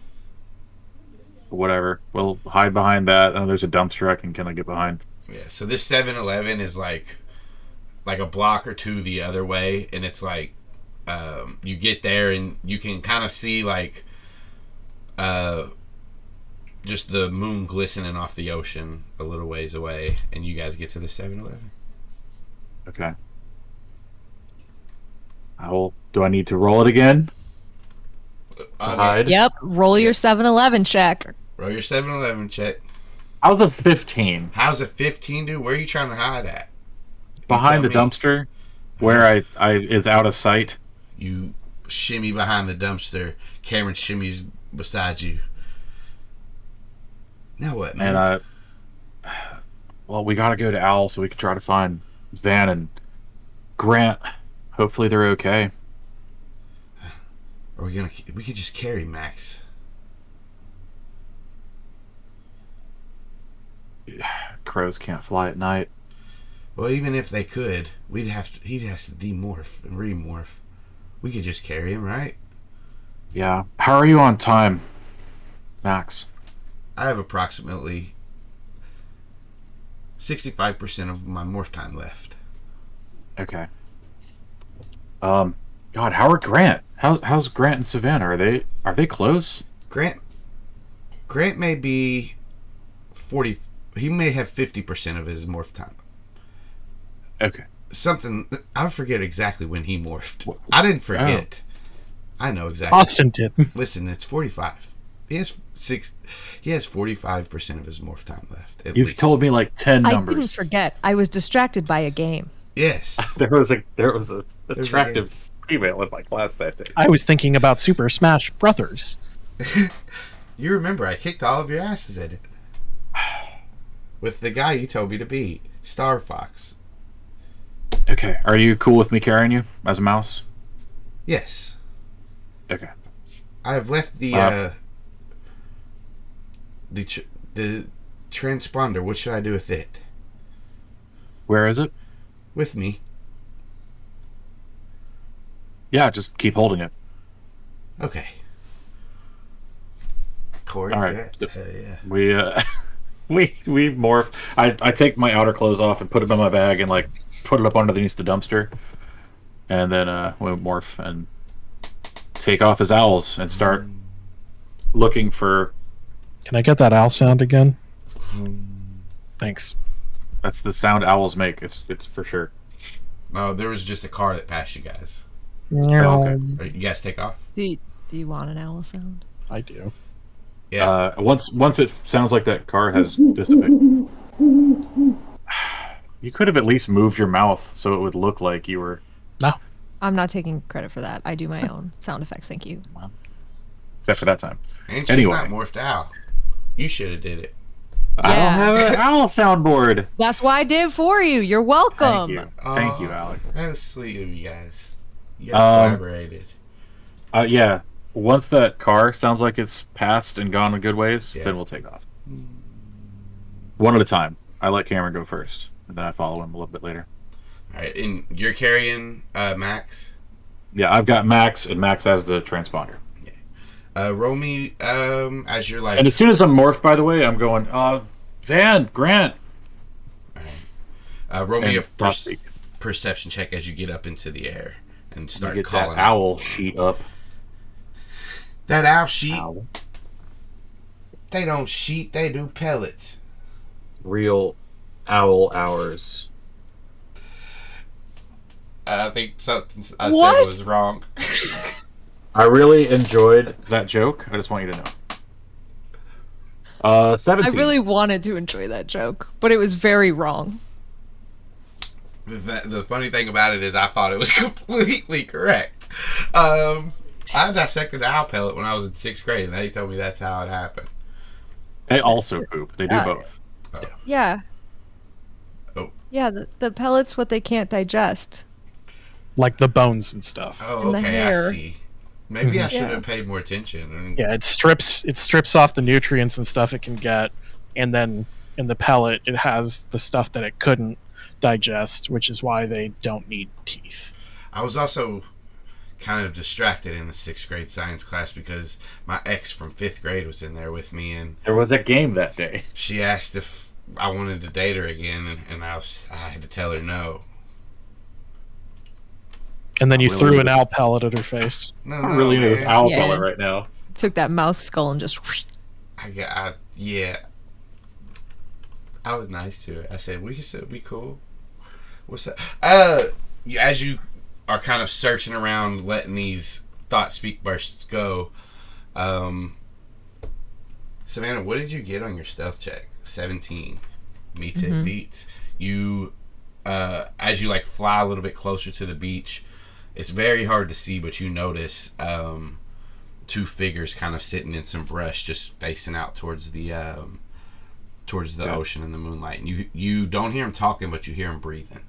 whatever. We'll hide behind that. Oh, there's a dumpster I can kind of get behind. Yeah. So this 7-Eleven is like a block or two the other way, and it's like you get there and you can kind of see like just the moon glistening off the ocean a little ways away, and you guys get to the 7-Eleven. Okay. Do I need to roll it again? Hide. Yep. Roll your 7-Eleven check. Roll your 7-Eleven check. I was a 15 How's a 15 do? Where are you trying to hide at? behind the tell me. dumpster, where I is out of sight. You shimmy behind the dumpster. Cameron shimmies beside you. Now what, man? And well, we gotta go to Owl so we can try to find Van and Grant. Hopefully they're okay. Are we could just carry Max. Crows can't fly at night. Well, even if they could, he'd have to demorph and remorph. We could just carry him, right? Yeah. How are you on time, Max? I have approximately 65% of my morph time left. Okay. God, how are Grant? How's Grant and Savannah? Are they close? Grant may be 40. He may have 50% of his morph time. Okay. Something I forget exactly when he morphed. I didn't forget. I know exactly. Austin did. Listen, it's 45. He has 45% of his morph time left. At You've least. told me like 10 I numbers. didn't forget. I was distracted by a game. Yes. There was a There's attractive female in my class that day. I was thinking about Super Smash Brothers. You remember I kicked all of your asses at it. With the guy you told me to beat, Star Fox. Okay, are you cool with me carrying you as a mouse? Yes. Okay. I have left the transponder. What should I do with it? Where is it? With me. Yeah, just keep holding it. Okay. Corey, All right. yeah. Hell yeah. We morph. I take my outer clothes off and put them in my bag and like put it up underneath the dumpster, and then we morph and take off as owls and start looking for. Can I get that owl sound again? Thanks. That's the sound owls make. It's for sure. No, there was just a car that passed you guys. Okay. You guys take off? Do you want an owl sound? I do. Yeah. Once it sounds like that car has dissipated. You could have at least moved your mouth so it would look like you were. No. I'm not taking credit for that. I do my own sound effects. Thank you. Except for that time. And she's anyway. not morphed out. You should have did it. I Yeah. don't have an owl soundboard. That's why I did it for you. You're welcome. Thank you, Alex. That was sweet of you guys. You guys collaborated. Yeah. Once that car sounds like it's passed and gone a good ways, Yeah. then we'll take off. One at a time. I let Cameron go first, and then I follow him a little bit later. All right, and you're carrying Max. Yeah, I've got Max, and Max has the transponder. Roll me as you're like. And as soon as I'm morphed, by the way, I'm going, Van, Grant. Roll me a perception check as you get up into the air and start get calling. That owl sheet up. That owl sheet. Owl. They don't sheet, they do pellets. Real owl hours. I think something I What? said was wrong. I really enjoyed that joke. I just want you to know. 17. I really wanted to enjoy that joke, but it was very wrong. The funny thing about it is I thought it was completely correct. I dissected an owl pellet when I was in 6th grade, and they told me that's how it happened. They also poop. They do Yeah. both. Yeah. Oh. Yeah, the pellets, what they can't digest. Like the bones and stuff. Oh, And the okay, I hair. see. Maybe I should Yeah. have paid more attention. Yeah, it strips off the nutrients and stuff it can get, and then in the pellet it has the stuff that it couldn't digest, which is why they don't need teeth. I was also kind of distracted in the 6th grade science class because my ex from 5th grade was in there with me, and There was a game that day. she asked if I wanted to date her again, and I had to tell her no. And then you Really? threw an owl pellet at her face. No, I'm really into this man. owl Yeah. pellet right now. Took that mouse skull and just Yeah. I was nice to her. I said, we can still be cool. What's up? As you are kind of searching around, letting these thought speak bursts go, Savannah, what did you get on your stealth check? 17. Meets it beats. You, as you like fly a little bit closer to the beach, it's very hard to see, but you notice, 2 figures kind of sitting in some brush, just facing out towards the ocean in the moonlight. And you don't hear them talking, but you hear them breathing.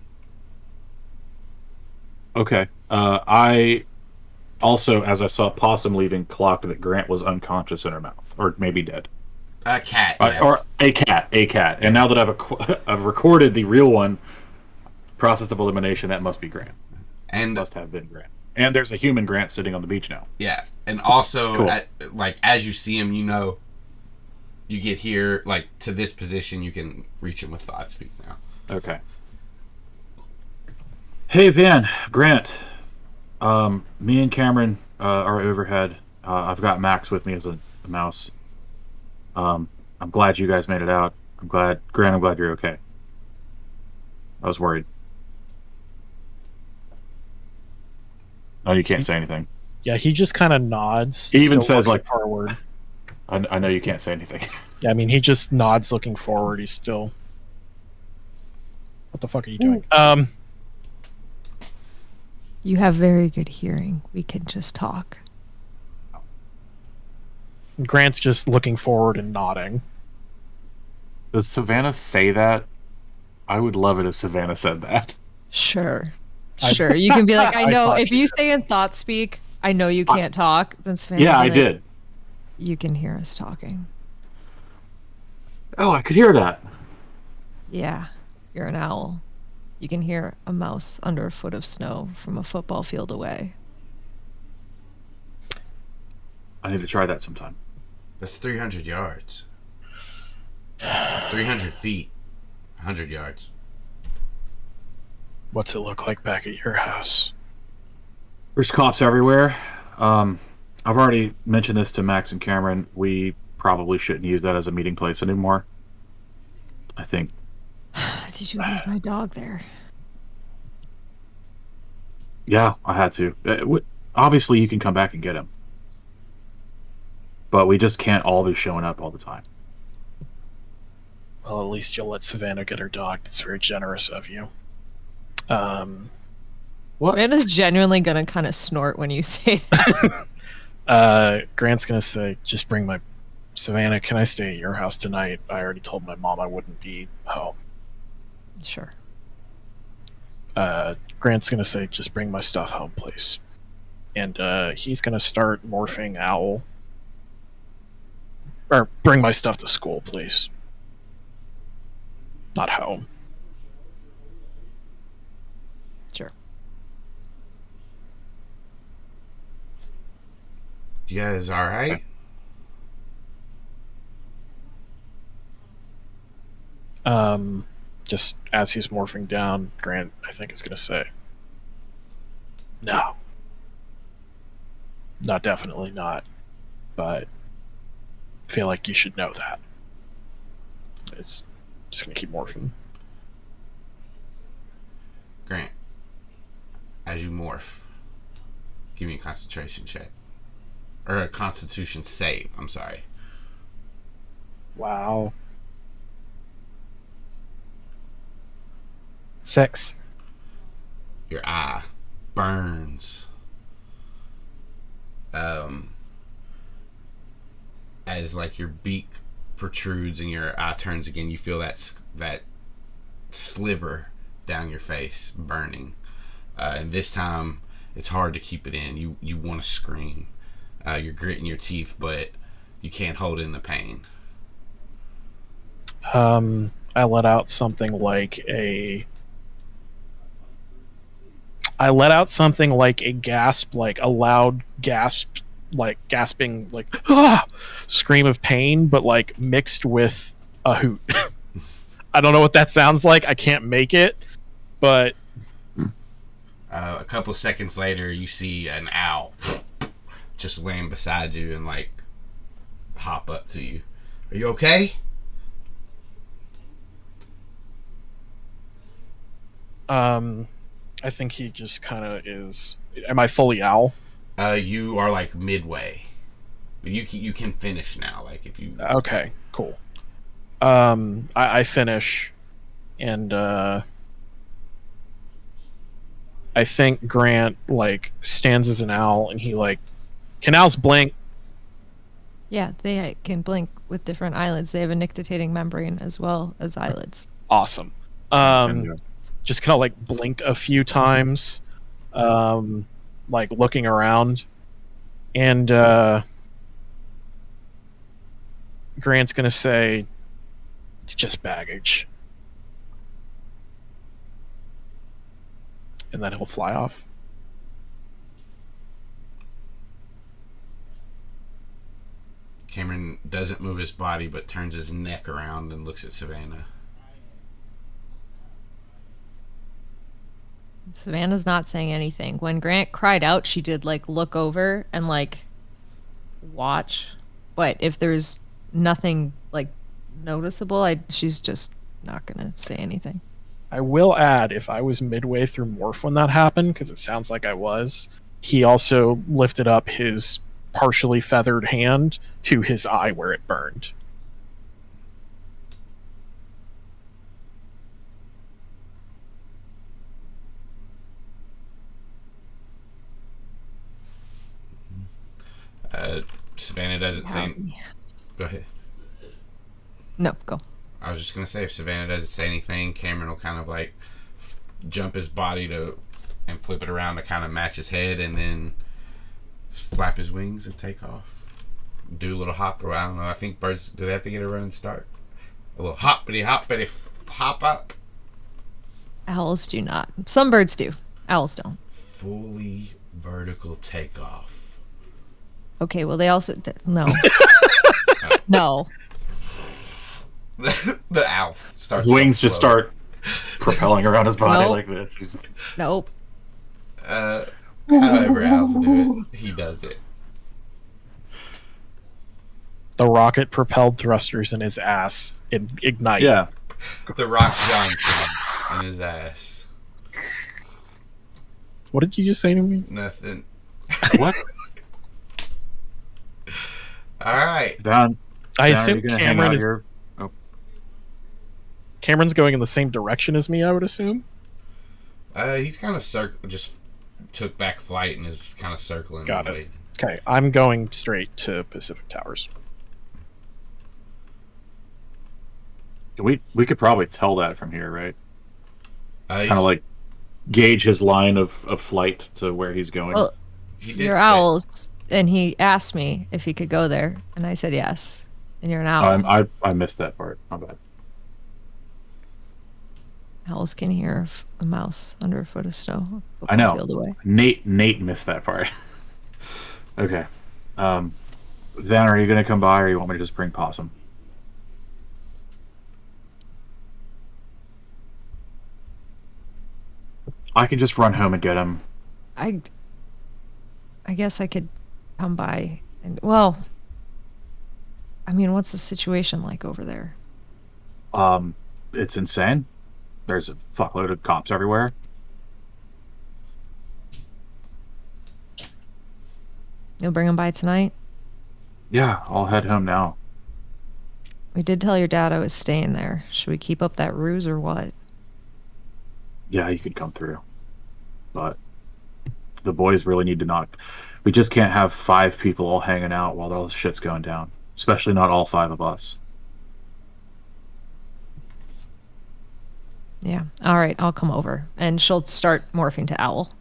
Okay. I also, as I saw Possum leaving, clocked that Grant was unconscious in her mouth, or maybe dead. A cat. Yeah. Or a cat. And now that I've recorded the real one, process of elimination, that must be Grant. And Must have been Grant. And there's a human Grant sitting on the beach now. yeah, and also Cool. as you see him, you get here to this position. You can reach him with thought speak now. Okay. Hey, Van, Grant. Me and Cameron are overhead. I've got Max with me as a mouse. I'm glad you guys made it out. Grant, I'm glad you're okay. I was worried. No, you can't say anything. Yeah, he just kind of nods. He even still says, looking like- forward. I know you can't say anything. Yeah, I mean, he just nods looking forward. He's still. What the fuck are you doing? You have very good hearing. We can just talk. Grant's just looking forward and nodding. Does Savannah say that? I would love it if Savannah said that. Sure. Sure. You can be like, I I know thought if you say in thought speak, I know you can't talk, then Savannah Yeah, will I be like, did. You can hear us talking. Oh, I could hear that. Yeah. You're an owl. You can hear a mouse under a foot of snow from a football field away. I need to try that sometime. That's 300 yards. 300 feet. 100 yards. What's it look like back at your house? There's cops everywhere. I've already mentioned this to Max and Cameron. We probably shouldn't use that as a meeting place anymore. I think. Did you leave my dog there? Yeah, I had to. Obviously, you can come back and get him. But we just can't all be showing up all the time. Well, at least you'll let Savannah get her dog. That's very generous of you. What? Savannah's genuinely gonna kind of snort when you say that. Grant's gonna say, just bring my... Savannah, can I stay at your house tonight? I already told my mom I wouldn't be home. Sure. Grant's gonna say, just bring my stuff home, please. And he's gonna start morphing Owl. Or bring my stuff to school, please. not home. Sure. You guys all right? Just as he's morphing down, Grant, I think, is going to say, no. Not definitely not, but I feel like you should know that. It's just going to keep morphing. Grant, as you morph, give me a concentration check. Or a constitution save, I'm sorry. Wow. 6. Your eye burns. As like your beak protrudes and your eye turns again, you feel that sliver down your face burning. And this time, it's hard to keep it in. You want to scream. You're gritting your teeth, but you can't hold in the pain. I let out something like a gasp, like a loud gasp, like gasping, like scream of pain, but like mixed with a hoot. I don't know what that sounds like. I can't make it, but a couple seconds later, you see an owl just laying beside you and like hop up to you. Are you okay? I think he just kind of is. Am I fully owl? You are like midway, but you can finish now. Like if you Okay, cool. I finish, and I think Grant like stands as an owl, and he like, can owls blink? Yeah, they can blink with different eyelids. They have a nictitating membrane as well as eyelids. Awesome. Just kind of like blink a few times, like looking around, and Grant's gonna say, "It's just baggage," and then he'll fly off. Cameron doesn't move his body, but turns his neck around and looks at Savannah. Savannah's not saying anything. When Grant cried out, she did like look over and like watch. But if there's nothing like noticeable, she's just not gonna say anything. I will add, if I was midway through Morph when that happened, because it sounds like I was, he also lifted up his partially feathered hand to his eye where it burned. Savannah doesn't say. Go ahead. No, go. I was just gonna say, if Savannah doesn't say anything, Cameron will kind of like jump his body and flip it around to kind of match his head, and then flap his wings and take off. Do a little hop, or I don't know. I think birds, do they have to get a running start? A little hoppity hop up. Owls do not. Some birds do. Owls don't. Fully vertical takeoff. Okay, well they also no. No. The owl starts. His wings just start propelling around his body like this. Nope. However owls do it, he does it. The rocket propelled thrusters in his ass ignite. Yeah. The Rock Johnson in his ass. What did you just say to me? Nothing. What? All right. Don, I assume are you gonna Cameron hang out is. here? Cameron's going in the same direction as me, I would assume. He's kind of just took back flight and is kind of circling. Got it. Okay, I'm going straight to Pacific Towers. We could probably tell that from here, right? Kind of like gauge his line of flight to where he's going. Well, you're owls, and he asked me if he could go there, and I said yes. And you're an owl. I missed that part. My bad. Owls can hear a mouse under a foot of snow. I know. Field away. Nate missed that part. Okay. Then are you going to come by, or you want me to just bring Possum? I can just run home and get him. I guess I could come by and well, I mean, what's the situation like over there? It's insane. There's a fuckload of cops everywhere. You'll bring him by tonight? Yeah, I'll head home now. We did tell your dad I was staying there. Should we keep up that ruse or what? Yeah, you could come through. But the boys really need to not... We just can't have 5 people all hanging out while all this shit's going down. Especially not all 5 of us. Yeah. All right, I'll come over. And she'll start morphing to owl.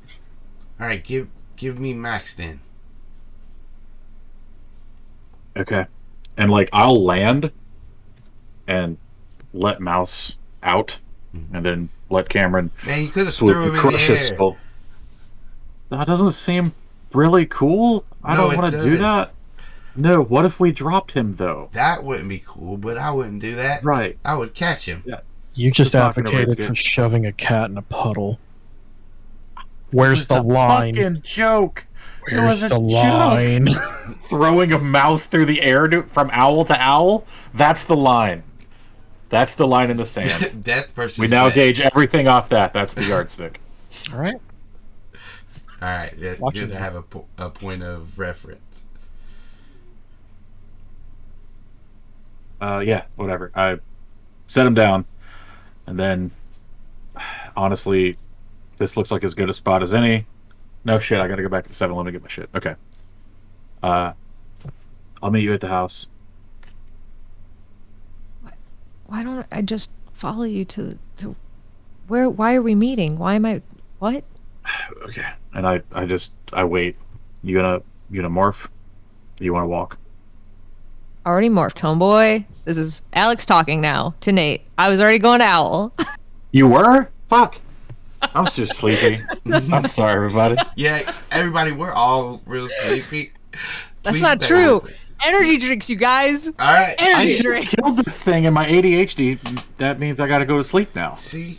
All right, give me Max then. Okay. And, like, I'll land and let Mouse out, and then let Cameron Man, you could have threw him in the his air. skull. That doesn't seem really cool. I No, don't it want to does. do that. No, what if we dropped him, though? That wouldn't be cool, but I wouldn't do that. Right. I would catch him. Yeah. You just Just not gonna advocated risk for it. shoving a cat in a puddle. Where's the It's a line? fucking joke. Where's was a the joke. line? Throwing a mouse through the air from owl to owl? That's the line. That's the line in the sand. Death versus We now Max. gauge everything off that. That's the yardstick. All right. All right, yeah, Watch good it. to have a point of reference. Yeah, whatever. I set him down, and then, honestly, this looks like as good a spot as any. No shit, I gotta go back to the 7-Eleven to get my shit. Okay. I'll meet you at the house. Why don't I just follow you to where? Why are we meeting? Why am I? What? Okay. And I wait. You gonna morph? You wanna walk? Already morphed, homeboy. This is Alex talking now to Nate. I was already going to owl. You were? Fuck. I'm so sleepy. I'm sorry, everybody. Yeah, everybody, we're all real sleepy. That's Please not stay true. with me. Energy drinks, you guys. All right, Energy I see, drink. just killed this thing in my ADHD. That means I gotta go to sleep now. see.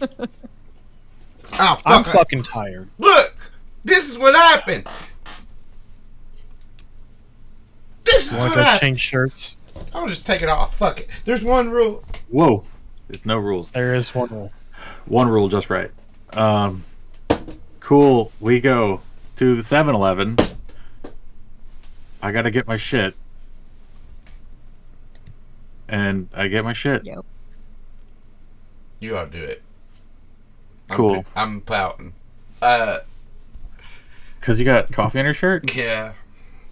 Oh, I'm fuck! fucking tired. Look, this is what happened. This is Want what to go happened. change shirts? I'll just take it off. Fuck it. There's one rule. Whoa. There's no rules. There is one rule. One rule just right. Cool. We go to the 7-Eleven. I gotta get my shit. And I get my shit. Yep. You ought to do it. Cool. I'm pouting. Because you got coffee on your shirt? Yeah.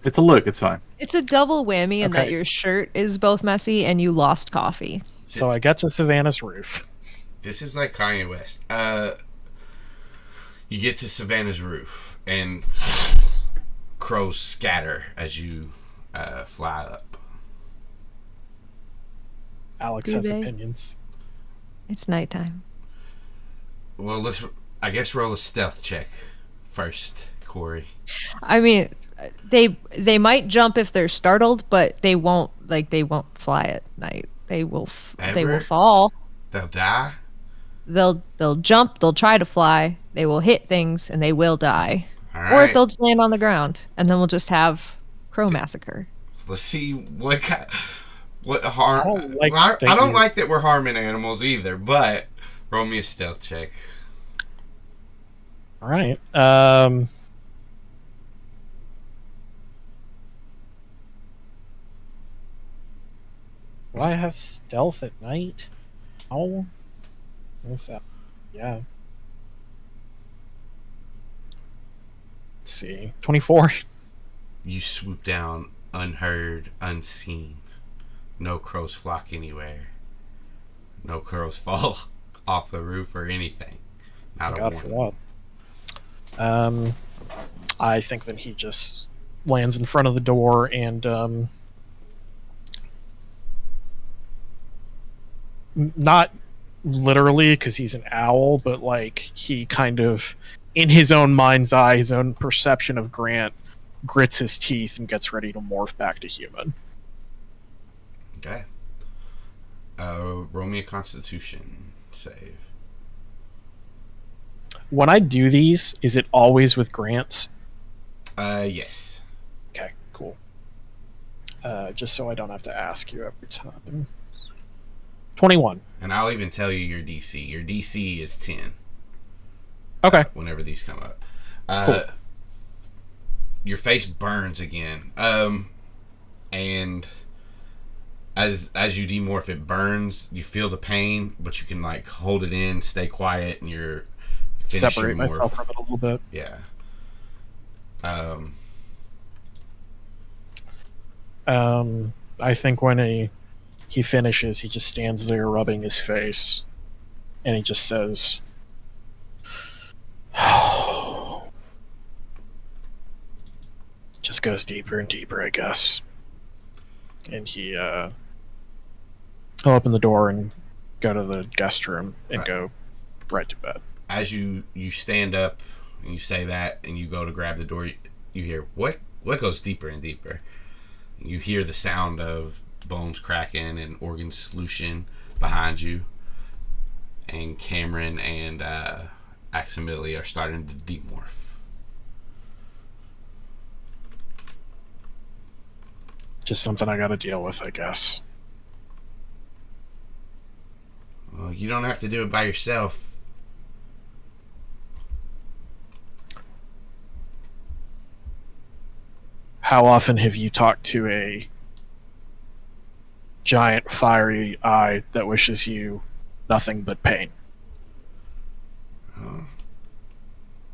It's a look. It's fine. It's a double whammy in that Okay. your shirt is both messy and you lost coffee. So I got to Savannah's roof. This is like Kanye West. You get to Savannah's roof, and crows scatter as you fly up. Alex Do has they? opinions. It's nighttime. Well, I guess roll a stealth check first, Corey. I mean, they might jump if they're startled, but they won't fly at night. They will Ever? fall. They'll die. They'll jump. They'll try to fly. They will hit things and they will die, All or right. they'll just land on the ground, and then we'll just have crow massacre. Let's see what harm. I don't like I that don't you- like that we're harming animals either. But roll me a stealth check. All right. Do I have stealth at night? Oh. What's that? Yeah. Let's see. 24. You swoop down, unheard, unseen. No crows flock anywhere. No crows fall off the roof or anything. Not a God for one. that. I think that he just lands in front of the door and not literally because he's an owl, but like he kind of, in his own mind's eye, his own perception of Grant, grits his teeth and gets ready to morph back to human. Okay. Roll me a Constitution save. When I do these, is it always with Grants? Yes. Okay, cool. Just so I don't have to ask you every time. 21. And I'll even tell you your DC. Your DC is 10. Okay. Whenever these come up. Cool. Your face burns again. And as you demorph, it burns. You feel the pain, but you can like hold it in, stay quiet, and you're separate myself from it a little bit. Yeah. I think when he finishes, he just stands there rubbing his face, and he just says, just goes deeper and deeper, I guess. And he'll open the door and go to the guest room and go right to bed. As you stand up and you say that and you go to grab the door, you hear what goes deeper and deeper. You hear the sound of bones cracking and organ solution behind you, and Cameron and Aximili are starting to demorph. Just something I gotta deal with, I guess. Well, you don't have to do it by yourself. How often have you talked to a giant fiery eye that wishes you nothing but pain?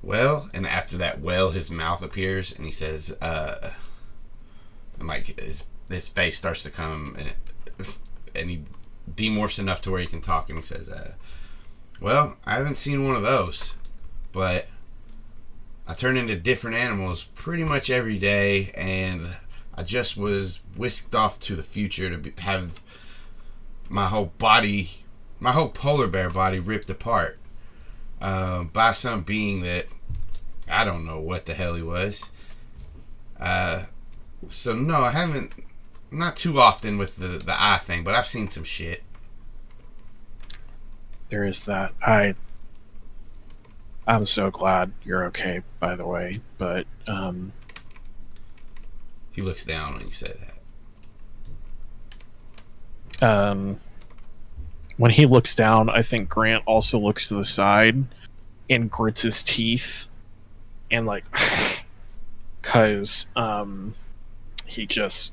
Well, and after that, his mouth appears and he says, and like his face starts to come, and he demorphs enough to where he can talk, and he says, well, I haven't seen one of those, but I turn into different animals pretty much every day, and I just was whisked off to the future to have my whole polar bear body ripped apart by some being that I don't know what the hell he was. So no, I haven't, not too often with the eye thing, but I've seen some shit. There is that. I'm so glad you're okay, by the way, but He looks down when you say that. When he looks down, I think Grant also looks to the side and grits his teeth and like cause he just,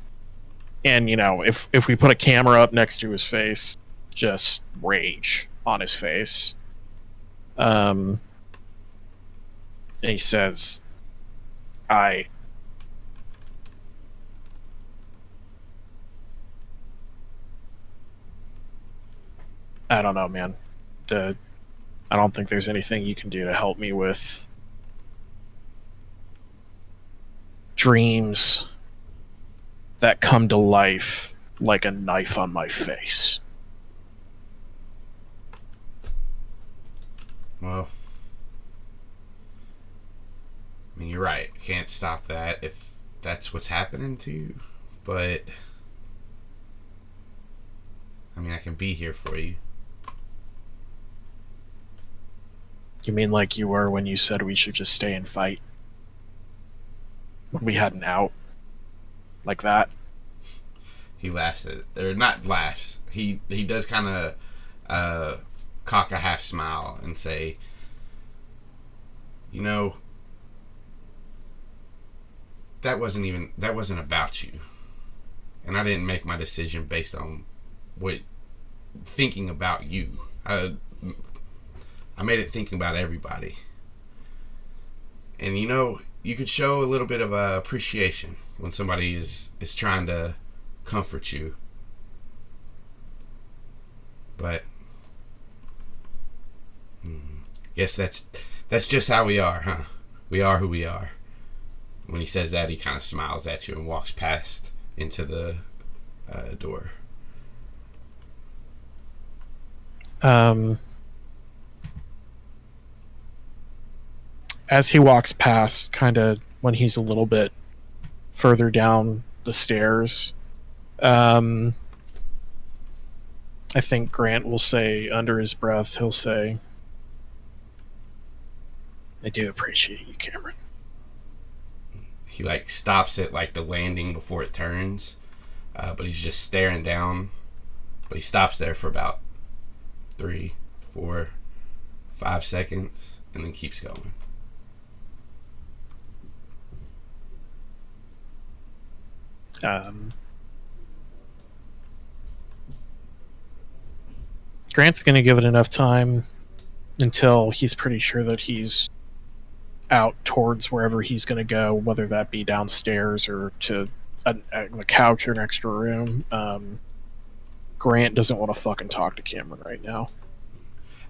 and you know, if we put a camera up next to his face, just rage on his face. And he says, I don't know, man. I don't think there's anything you can do to help me with dreams that come to life like a knife on my face. Well, I mean, you're right. Can't stop that if that's what's happening to you. But, I mean, I can be here for you. You mean like you were when you said we should just stay and fight? When we had an out? Like that? He laughs or not laughs. He does kind of cock a half smile and say, you know, that wasn't about you. And I didn't make my decision based on thinking about you. I made it thinking about everybody. And you know, you could show a little bit of appreciation when somebody is trying to comfort you. But guess that's just how we are, huh? We are who we are. When he says that, he kind of smiles at you and walks past into the door. As he walks past, kind of when he's a little bit further down the stairs, I think Grant will say under his breath, he'll say, "I do appreciate you, Cameron." He like stops at like the landing before it turns, but he's just staring down. But he stops there for about 3, 4, 5 seconds, and then keeps going. Grant's going to give it enough time until he's pretty sure that he's out towards wherever he's going to go, whether that be downstairs or to the couch or an extra room. Grant doesn't want to fucking talk to Cameron right now.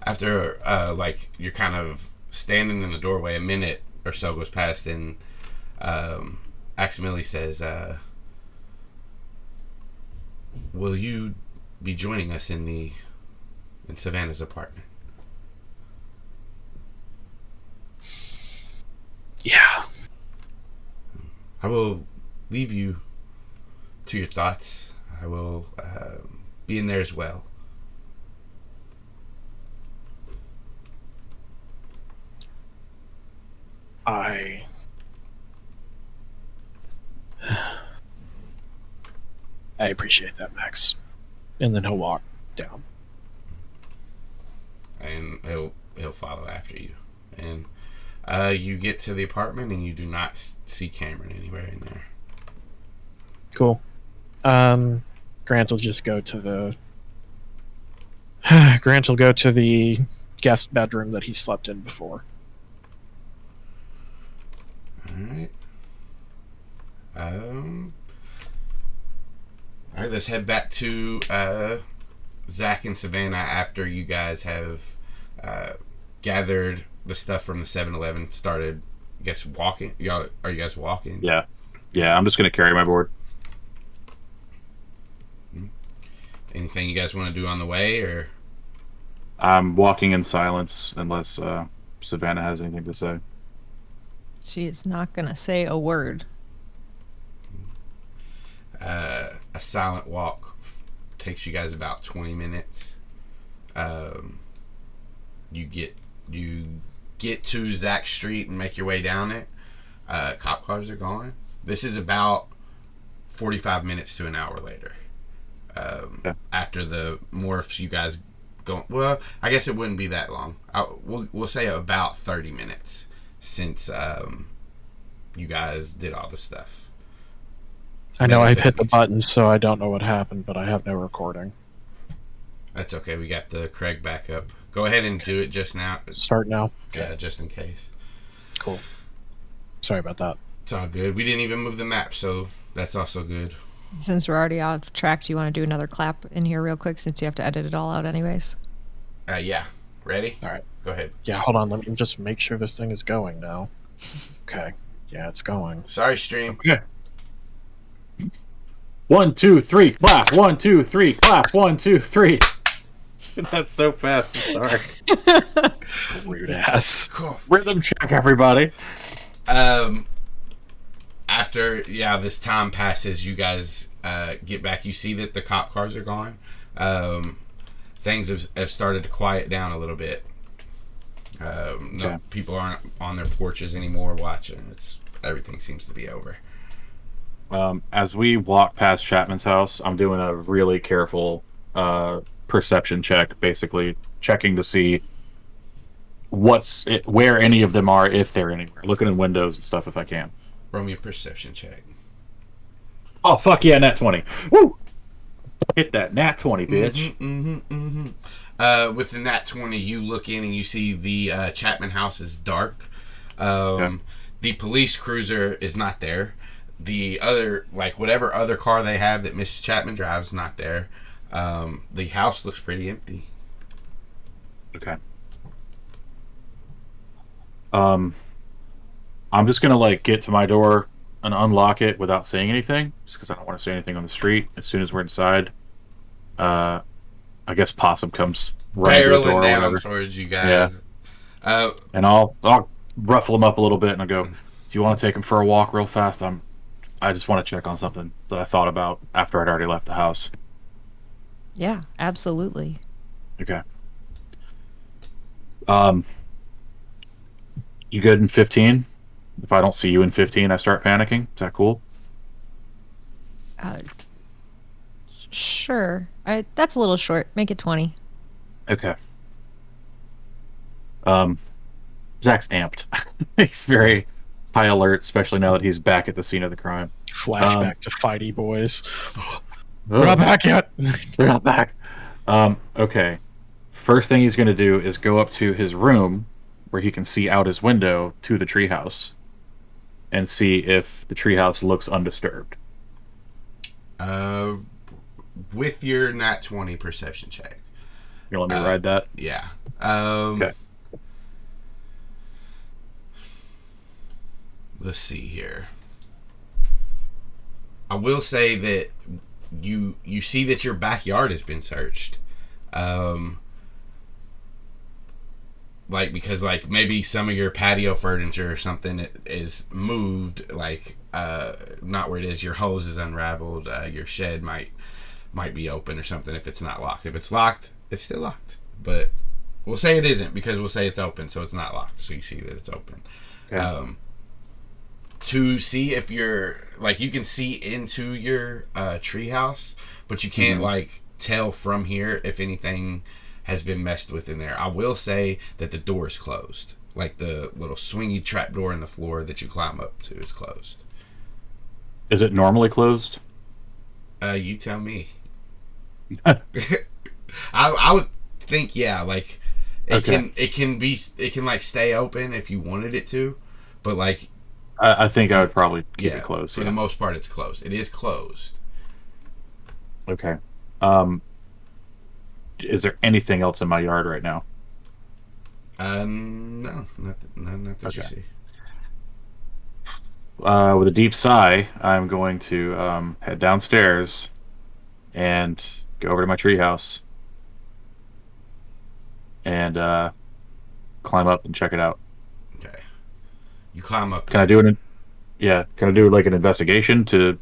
After like you're kind of standing in the doorway, a minute or so goes past, and Aximili says, "Will you be joining us in Savannah's apartment?" Yeah. I will leave you to your thoughts. I will be in there as well. I appreciate that, Max. And then he'll walk down. And he'll follow after you. And you get to the apartment and you do not see Cameron anywhere in there. Cool. Grant will just go to the guest bedroom that he slept in before. Alright. Alright, let's head back to Zac and Savannah after you guys have gathered the stuff from the 7-Eleven, started, I guess, walking. Are you guys walking? Yeah. Yeah, I'm just going to carry my board. Anything you guys want to do on the way, or? I'm walking in silence unless Savannah has anything to say. She is not going to say a word. A silent walk takes you guys about 20 minutes. You get to Zac Street and make your way down it. Cop cars are gone. This is about 45 minutes to an hour later. After the morphs, you guys go. Well, I guess it wouldn't be that long. We'll say about 30 minutes since you guys did all the stuff. I know I've hit the buttons, so I don't know what happened, but I have no recording. That's okay. We got the Craig back up. Go ahead and do it just now. Start now? Yeah, just in case. Cool. Sorry about that. It's all good. We didn't even move the map, so that's also good. Since we're already off track, do you want to do another clap in here real quick since you have to edit it all out anyways? Yeah. Ready? All right. Go ahead. Yeah, hold on. Let me just make sure this thing is going now. Okay. Yeah, it's going. Sorry, stream. Okay. 1, 2, 3, clap. 1, 2, 3, clap. 1, 2, 3. That's so fast. I'm sorry. Rude ass. Cool. Rhythm check, everybody. After this time passes, you guys get back. You see that the cop cars are gone. Things have started to quiet down a little bit. No people aren't on their porches anymore watching. Everything seems to be over. As we walk past Chapman's house, I'm doing a really careful perception check, basically checking to see where any of them are, if they're anywhere. Looking in windows and stuff if I can. Roll me a perception check. Oh, fuck yeah, nat 20. Woo! Hit that nat 20, bitch. With the nat 20, you look in and you see the Chapman house is dark. The police cruiser is not there. The other, whatever other car they have that Mrs. Chapman drives, not there. The house looks pretty empty. Okay. I'm just gonna get to my door and unlock it without saying anything, just because I don't want to say anything on the street. As soon as we're inside, I guess Possum comes running to the door barreling or down whatever. towards you guys. And I'll ruffle him up a little bit and I'll go, do you want to take him for a walk real fast? I just want to check on something that I thought about after I'd already left the house. Yeah, absolutely. Okay. You good in 15? If I don't see you in 15, I start panicking. Is that cool? Sure. That's a little short. Make it 20. Okay. Zach's amped. He's very high alert, especially now that he's back at the scene of the crime. Flashback to Fighty Boys. We're not back yet. We're not back. Okay. First thing he's going to do is go up to his room where he can see out his window to the treehouse and see if the treehouse looks undisturbed. With your nat 20 perception check. You want me to ride that? Yeah. Okay. Let's see here. I will say that you see that your backyard has been searched. Because maybe some of your patio furniture or something is moved, not where it is. Your hose is unraveled. Your shed might be open or something if it's not locked. If it's locked, it's still locked. But we'll say it isn't because we'll say it's open, so it's not locked. So you see that it's open. Okay. To see if you're you can see into your treehouse, but you can't tell from here if anything has been messed with in there. I will say that the door is closed. The little swingy trap door in the floor that you climb up to is closed. Is it normally closed? You tell me. I would think it can stay open if you wanted it to, but I think I would probably keep it closed. For the most part, it's closed. It is closed. Okay. Is there anything else in my yard right now? No, not that you see. With a deep sigh, I'm going to head downstairs and go over to my treehouse and climb up and check it out. Okay. You climb up. Can I do an investigation to?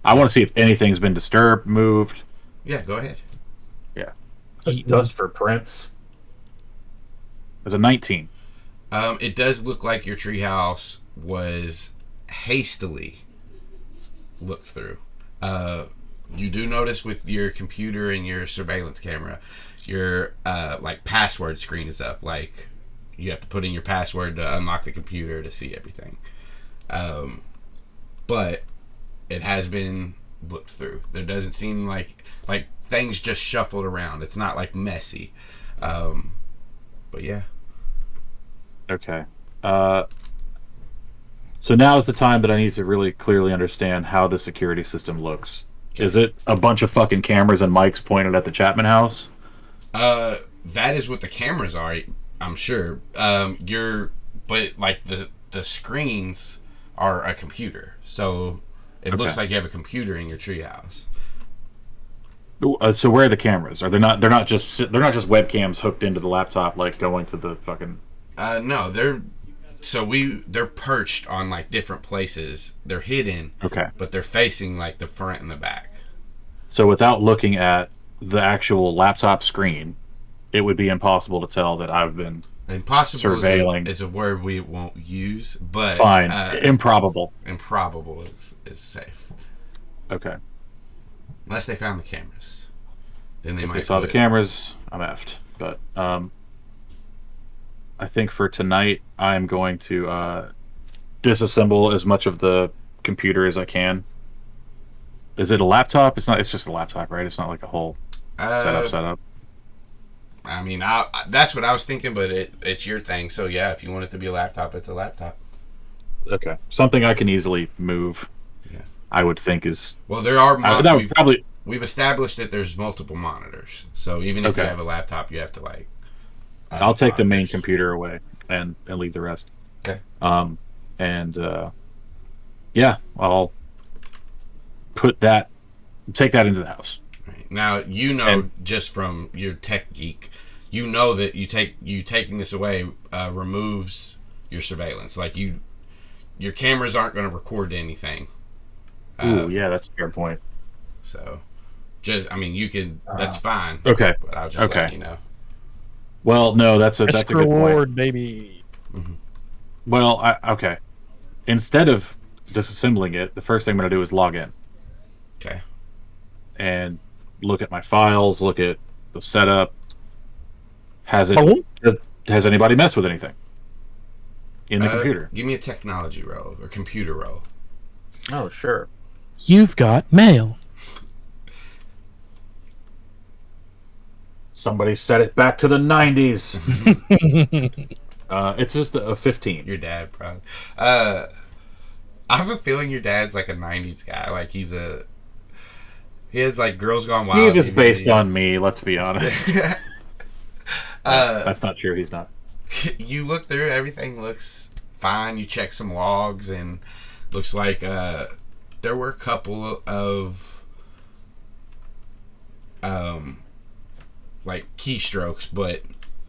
I want to see if anything's been disturbed, moved. Yeah, go ahead. Yeah. Dust for prints. There's a 19. It does look like your treehouse was hastily looked through. You do notice with your computer and your surveillance camera, your password screen is up. You have to put in your password to unlock the computer to see everything. But it has been looked through. There doesn't seem like things just shuffled around. It's not messy. But yeah. Okay. So now is the time that I need to really clearly understand how the security system looks. Okay. Is it a bunch of fucking cameras and mics pointed at the Chapman house? That is what the cameras are, I'm sure. The screens are a computer. So it looks like you have a computer in your treehouse. So where are the cameras? Are they not? They're not just webcams hooked into the laptop, going to the fucking. No, they're perched on different places. They're hidden. Okay. But they're facing the front and the back. So without looking at the actual laptop screen, it would be impossible to tell that I've been surveilling. Is a word we won't use, but fine. Improbable. Improbable is safe. Okay. Unless they found the cameras, then if they saw the cameras, I'm effed. But I think for tonight, I'm going to disassemble as much of the computer as I can. Is it a laptop? It's not. It's just a laptop, right? It's not like a whole setup. I mean, that's what I was thinking, but it's your thing. So yeah, if you want it to be a laptop, it's a laptop. Okay, something I can easily move. Yeah, I would think is. Well, there are. Probably. We've established that there's multiple monitors, so even if you have a laptop, you have to I'll take the main computer away and leave the rest. Okay. I'll take that into the house. Right. Now, just from your tech geek you know that taking this away removes your surveillance. Like your cameras aren't going to record anything. Ooh, yeah, that's a fair point. So, you can. That's fine. Okay. But I'll just let you know. Well, no, that's a good reward, point. baby. Mm-hmm. Well, okay. Instead of disassembling it, the first thing I'm going to do is log in. Okay. And look at my files, look at the setup. Has anybody messed with anything in the computer? Give me a technology roll or computer roll. Oh, sure. You've got mail. Somebody set it back to the 90s. It's just a 15. Your dad, probably. I have a feeling your dad's like a 90s guy. Like he has like Girls Gone Wild. Steve is based on me, let's be honest. That's not true, he's not. You look through, everything looks fine. You check some logs and looks like there were a couple of like keystrokes, but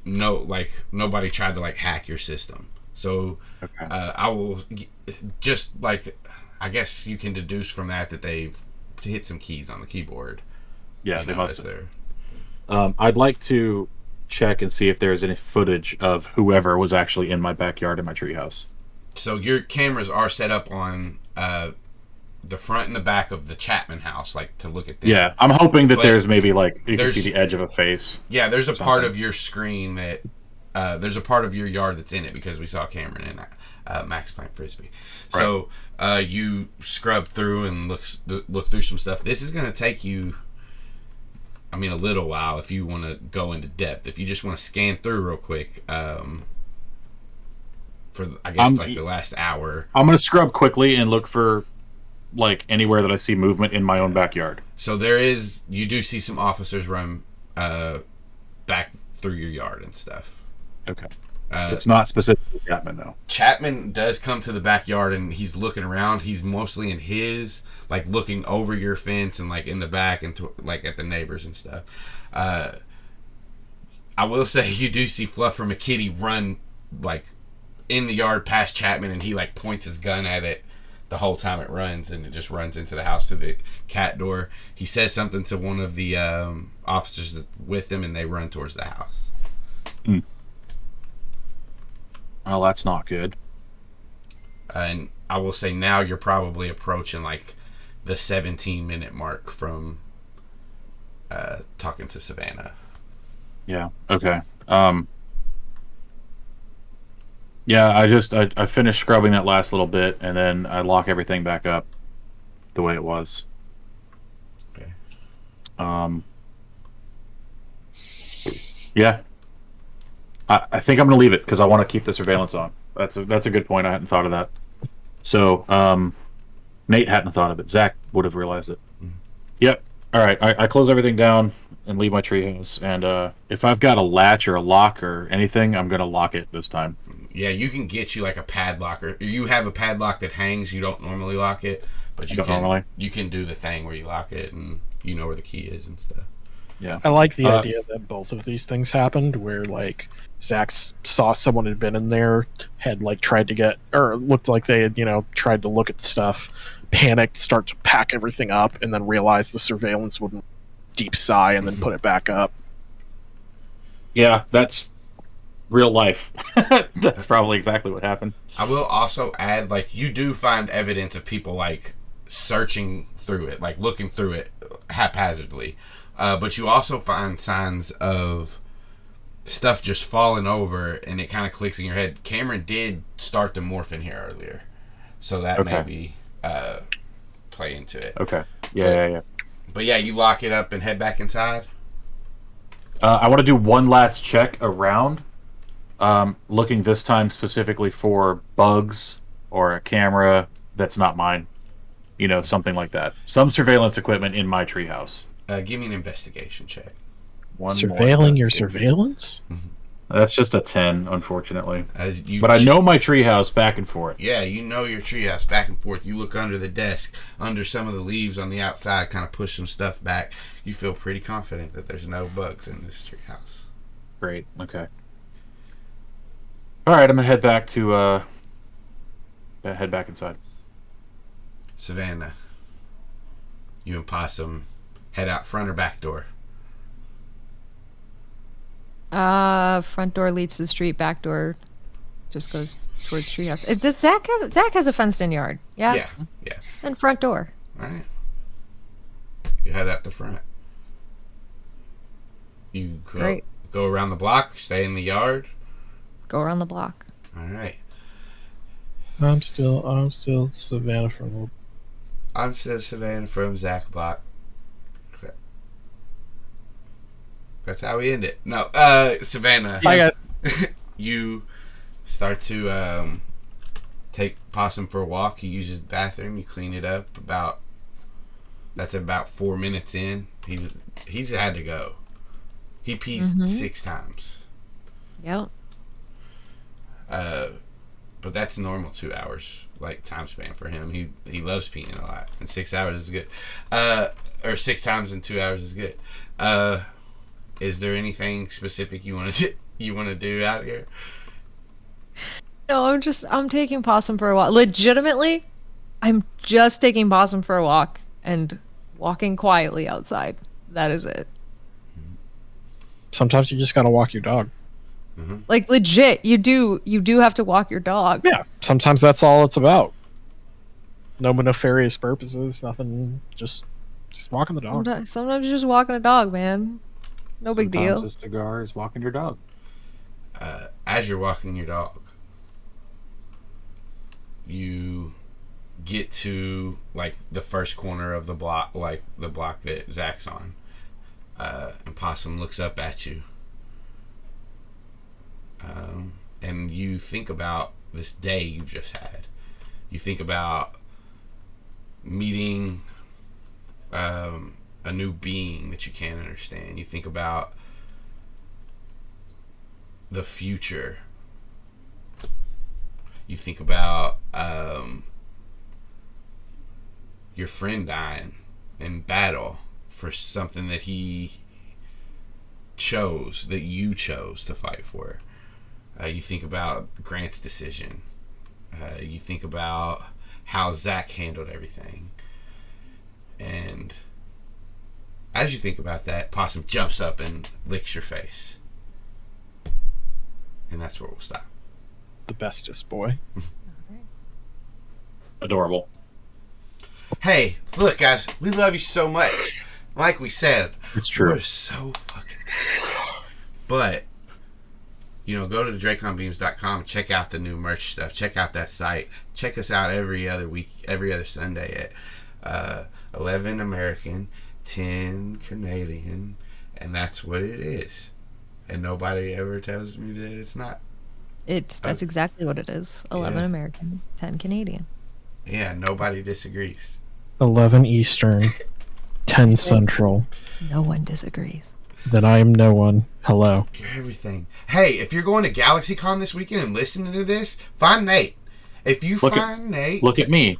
nobody tried to like hack your system. So okay. I will just I guess you can deduce from that they've hit some keys on the keyboard. Yeah, they must have. I'd like to check and see if there's any footage of whoever was actually in my backyard in my treehouse. So your cameras are set up on the front and the back of the Chapman house, like to look at them. Yeah, I'm hoping that there's maybe like you can see the edge of a face. Yeah, there's a part of your screen that there's a part of your yard that's in it because we saw Cameron and Max playing frisbee. Right. So you scrub through and look through some stuff. This is going to take you, a little while if you want to go into depth. If you just want to scan through real quick, for I guess the last hour, I'm going to scrub quickly and look for like anywhere that I see movement in my own backyard. So you do see some officers run back through your yard and stuff. Okay. It's not specifically Chapman though. Chapman does come to the backyard and he's looking around. He's mostly in his, like looking over your fence and like in the back and like at the neighbors and stuff. I will say you do see Fluffer McKitty run like in the yard past Chapman and he like points his gun at it the whole time it runs, and it just runs into the house to the cat door. He says something to one of the officers with him and they run towards the house. Mm. Well, that's not good. And I will say now you're probably approaching like the 17-minute mark from talking to Savannah. Yeah. Okay. Yeah, I finished scrubbing that last little bit, and then I lock everything back up the way it was. Okay. Yeah. I think I'm going to leave it because I want to keep the surveillance on. That's a good point. I hadn't thought of that. So, Nate hadn't thought of it. Zac would have realized it. Mm-hmm. Yep. All right. I close everything down and leave my treehouse. And if I've got a latch or a lock or anything, I'm going to lock it this time. Yeah, you can get you like a padlock, or you have a padlock that hangs. You don't normally lock it, but you can do the thing where you lock it and you know where the key is and stuff. Yeah, I like the idea that both of these things happened, where like Zac saw someone had been in there, had like tried to get, or looked like they had tried to look at the stuff, panicked, start to pack everything up, and then realized the surveillance wouldn't. Deep sigh and then put it back up. Yeah, that's real life. That's probably exactly what happened. I will also add, like, you do find evidence of people like searching through it, like looking through it haphazardly, but you also find signs of stuff just falling over, and it kind of clicks in your head. Cameron did start to morph in here earlier, so that maybe play into it. Okay. Yeah. But yeah, you lock it up and head back inside. I want to do one last check around, looking this time specifically for bugs or a camera that's not mine. Something like that. Some surveillance equipment in my treehouse. Give me an investigation check. Surveilling your surveillance? Mm-hmm. That's just a 10, unfortunately. But I know my treehouse back and forth. Yeah, you know your treehouse back and forth. You look under the desk, under some of the leaves on the outside, kind of push some stuff back. You feel pretty confident that there's no bugs in this treehouse. Great. Okay. All right, I'm gonna head back inside. Savannah, you and Possum head out front or back door? Front door leads to the street. Back door just goes towards treehouse. Does Zac has a fenced-in yard? Yeah. Yeah. And front door. All right. You head out the front. You go around the block, stay in the yard. Go around the block. All right. I'm still Savannah from. I'm still Savannah from Zac block. That's how we end it. No, Savannah. Hi guys. You start to take Possum for a walk. You use his bathroom. You clean it up. That's about 4 minutes in. He's had to go. He pees 6 times. Yep. But that's normal 2 hours like time span for him. He loves peeing a lot, and 6 hours is good. Or 6 times in 2 hours is good. Is there anything specific you want to do out here? No, I'm taking Possum for a walk. Legitimately, I'm just taking Possum for a walk and walking quietly outside. That is it. Sometimes you just gotta walk your dog. Mm-hmm. Like legit, you do have to walk your dog. Yeah, sometimes that's all it's about. No nefarious purposes, nothing. Just walking the dog. Sometimes you're just walking a dog, man. No big deal. Sometimes a cigar is walking your dog. As you're walking your dog, you get to like the first corner of the block, like the block that Zac's on, and Possum looks up at you, and you think about this day you've just had. You think about meeting a new being that you can't understand. You think about the future. You think about your friend dying in battle for something that he chose, that you chose to fight for. You think about Grant's decision. You think about how Zac handled everything. And as you think about that, Possum jumps up and licks your face. And that's where we'll stop. The bestest boy. Adorable. Hey, look, guys, we love you so much. Like we said, It's true. we're so fucking tired. But, go to draconbeams.com, check out the new merch stuff, check out that site, check us out every other week, every other Sunday at 11 American, 10 Canadian, and that's what it is. And nobody ever tells me that it's not. That's exactly what it is. 11 American, 10 Canadian. Yeah, nobody disagrees. 11 Eastern, 10 Central. No one disagrees. Then I am no one. Hello. You're everything. Hey, if you're going to GalaxyCon this weekend and listening to this, find Nate. If you find Nate... Look at me.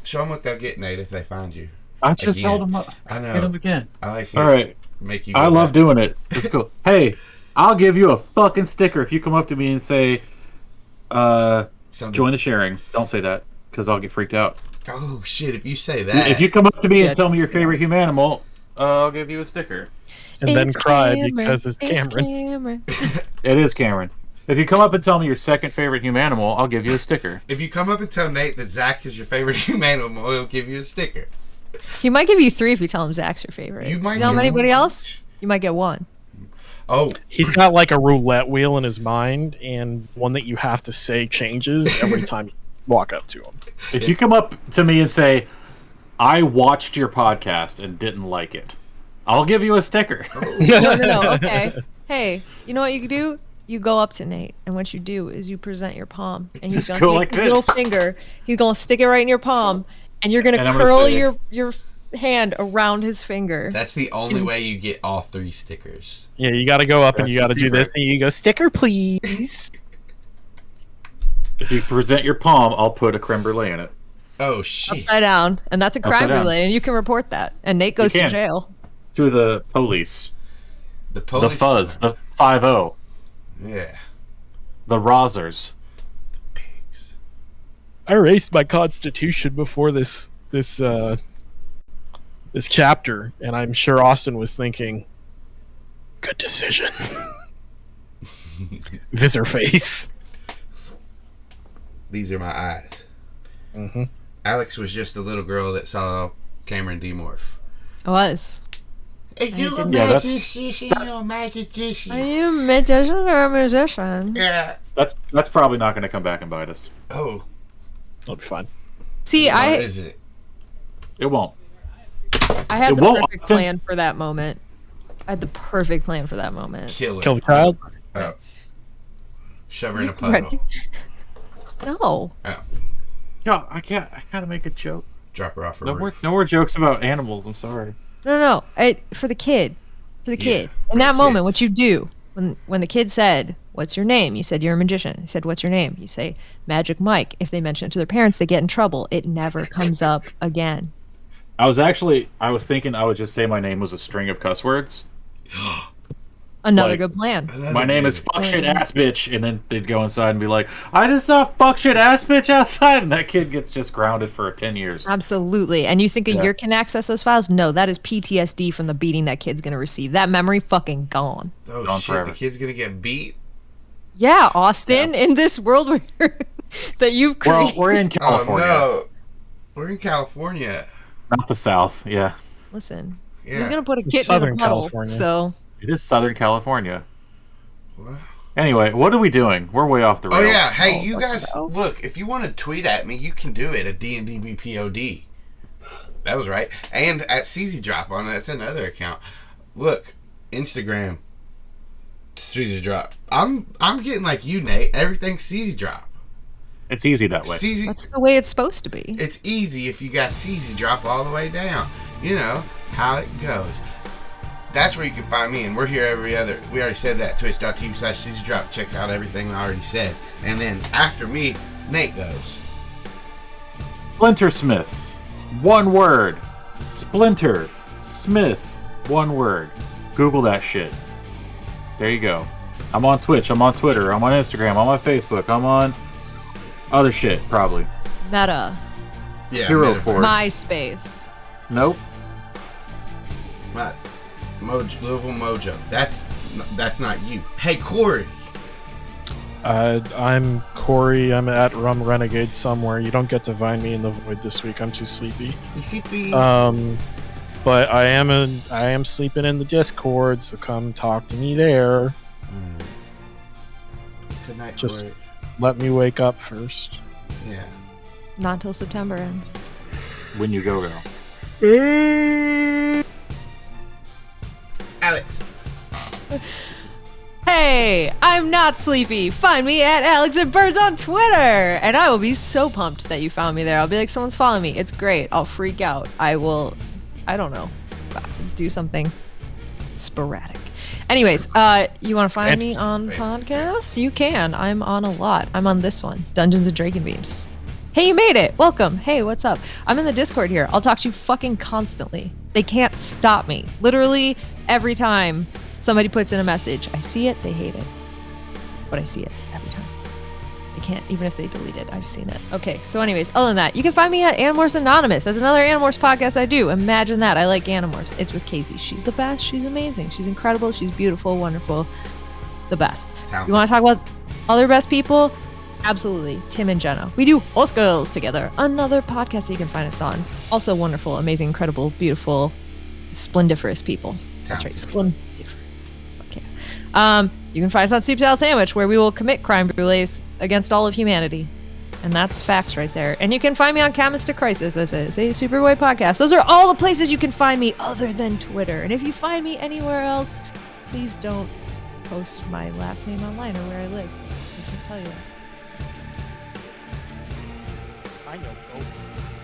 Show them what they'll get, Nate, if they find you. I just Again. held him up. I know. Hit him again. I like it. All right. Make you I go love back. doing it. It's cool. Hey, I'll give you a fucking sticker if you come up to me and say, join the sharing. Don't say that, because I'll get freaked out. Oh, shit, if you say that... If you come up to me and tell me your favorite humanimal, I'll give you a sticker. And then cry Cameron. because it's Cameron. It is Cameron. If you come up and tell me your second favorite humanimal, I'll give you a sticker. If you come up and tell Nate that Zac is your favorite humanimal, he'll give you a sticker. He might give you 3 if you tell him Zac's your favorite. You might tell him get anybody one. else, you might get 1. Oh, He's got like a roulette wheel in his mind, and one that you have to say changes every time you walk up to him. If you come up to me and say, I watched your podcast and didn't like it, I'll give you a sticker. No. Okay. Hey, you know what you can do? You go up to Nate, and what you do is you present your palm, and he's Just gonna go take like his this. little finger. He's gonna stick it right in your palm, and you're And gonna I'm gonna curl say- your hand around his finger. that's the only way you get all 3 stickers. Yeah, you got to go up and That's you got to the do this, secret. and you go, sticker, please. If you present your palm, I'll put a creme brulee in it. Oh, shit. Upside down, and that's a crime Upside down. relay, and you can report that. And Nate goes You to can. jail. Through the police. The The police... fuzz. The 5-0. Yeah. The Rozzers. Pigs. I erased my constitution before this chapter, and I'm sure Austin was thinking, good decision. Visser face. These are my eyes. Mm-hmm. Alex was just a little girl that saw Cameron demorph. I was. Are you a Yeah, magician? You're a magician. Are you a magician or a musician? Yeah. That's probably not going to come back and bite us. Oh. That'll be fun. See, What I is it? It won't. had It the won't, perfect Austin. plan for that moment. I had the perfect plan for that moment. Kill it. Kill the child? Oh. Shove her in a He's ready. puddle. No. Oh. Yeah, I gotta make a joke. Drop her off a No roof. more jokes about animals. I'm sorry. No. For the kid. For the kid. for In that the moment, kids. what you do when the kid said, "What's your name?" You said, "You're a magician." He said, "What's your name?" You say, "Magic Mike." If they mention it to their parents, they get in trouble. It never comes up again. I was thinking I would just say my name was a string of cuss words. Another Like- good plan. My name is fuck shit ass bitch, and then they'd go inside and be like, I just saw fuck shit ass bitch outside, and that kid gets just grounded for 10 years. Absolutely. And you think a Yeah. year can access those files? No, that is PTSD from the beating that kid's going to receive. That memory fucking gone. Oh Gone shit! forever. The kid's gonna get beat. Yeah, Austin, in this world where that you've Well, created. we're in California, Oh no! We're in California. not the South. Yeah, Listen, Yeah. he's going to put a It's kid in a Southern puddle. California. So, it is Southern California. What? Anyway, what are we doing? We're way off the Oh rails. yeah. Hey, Oh, you what guys, the hell? look. If you want to tweet at me, you can do it at D&DB POD. That was right. And at CZ Drop on that's another account. Look, Instagram. CZ Drop. I'm getting like you, Nate. Everything's CZ Drop. It's easy that way. CZ. that's the way it's supposed to be. It's easy if you got CZ Drop all the way down. You know how it goes. That's where you can find me, and we're here every other. We already said that. Twitch.tv/CZ Drop. Check out everything I already said. And then after me, Nate goes. Splinter Smith, one word. Splinter Smith, one word. Google that shit. There you go. I'm on Twitch. I'm on Twitter. I'm on Instagram. I'm on Facebook. I'm on other shit, probably. Meta. Yeah, Hero Metaverse. Force. MySpace. Nope. Louisville Mojo. That's not you. Hey, Corey. I'm Corey. I'm at Rum Renegade somewhere. You don't get to find me in the void this week. I'm too sleepy. ECP. But I am sleeping in the Discord, so come talk to me there. Good night, just- Corey. Let me wake up first. Yeah. Not till September ends. When you go. Alex. Hey, I'm not sleepy. Find me at Alex and Birds on Twitter. And I will be so pumped that you found me there. I'll be like, someone's following me. It's great. I'll freak out. I don't know, do something sporadic. Anyways, you want to find me on podcasts? You can. I'm on a lot. I'm on this one, Dungeons and Dracon Beams. Hey, you made it. Welcome. Hey, what's up? I'm in the Discord here. I'll talk to you fucking constantly. They can't stop me. Literally every time somebody puts in a message, I see it, they hate it. But I see it every time. They can't, even if they delete it, I've seen it. Okay, so anyways, other than that, you can find me at Animorphs Anonymous. That's another Animorphs podcast I do. Imagine that. I like Animorphs. It's with Casey. She's the best. She's amazing. She's incredible. She's beautiful, wonderful. The best. You want to talk about other best people? Absolutely. Tim and Jenna. We do Horse Girls together. Another podcast you can find us on. Also wonderful, amazing, incredible, beautiful, splendiferous people. That's right. Splendiferous. Okay. You can find us on Soup Salad Sandwich, where we will commit crime brulees against all of humanity. And that's facts right there. And you can find me on Cabinets to Crisis as a Superboy podcast. Those are all the places you can find me other than Twitter. And if you find me anywhere else, please don't post my last name online or where I live. I can't tell you that. I know both of those.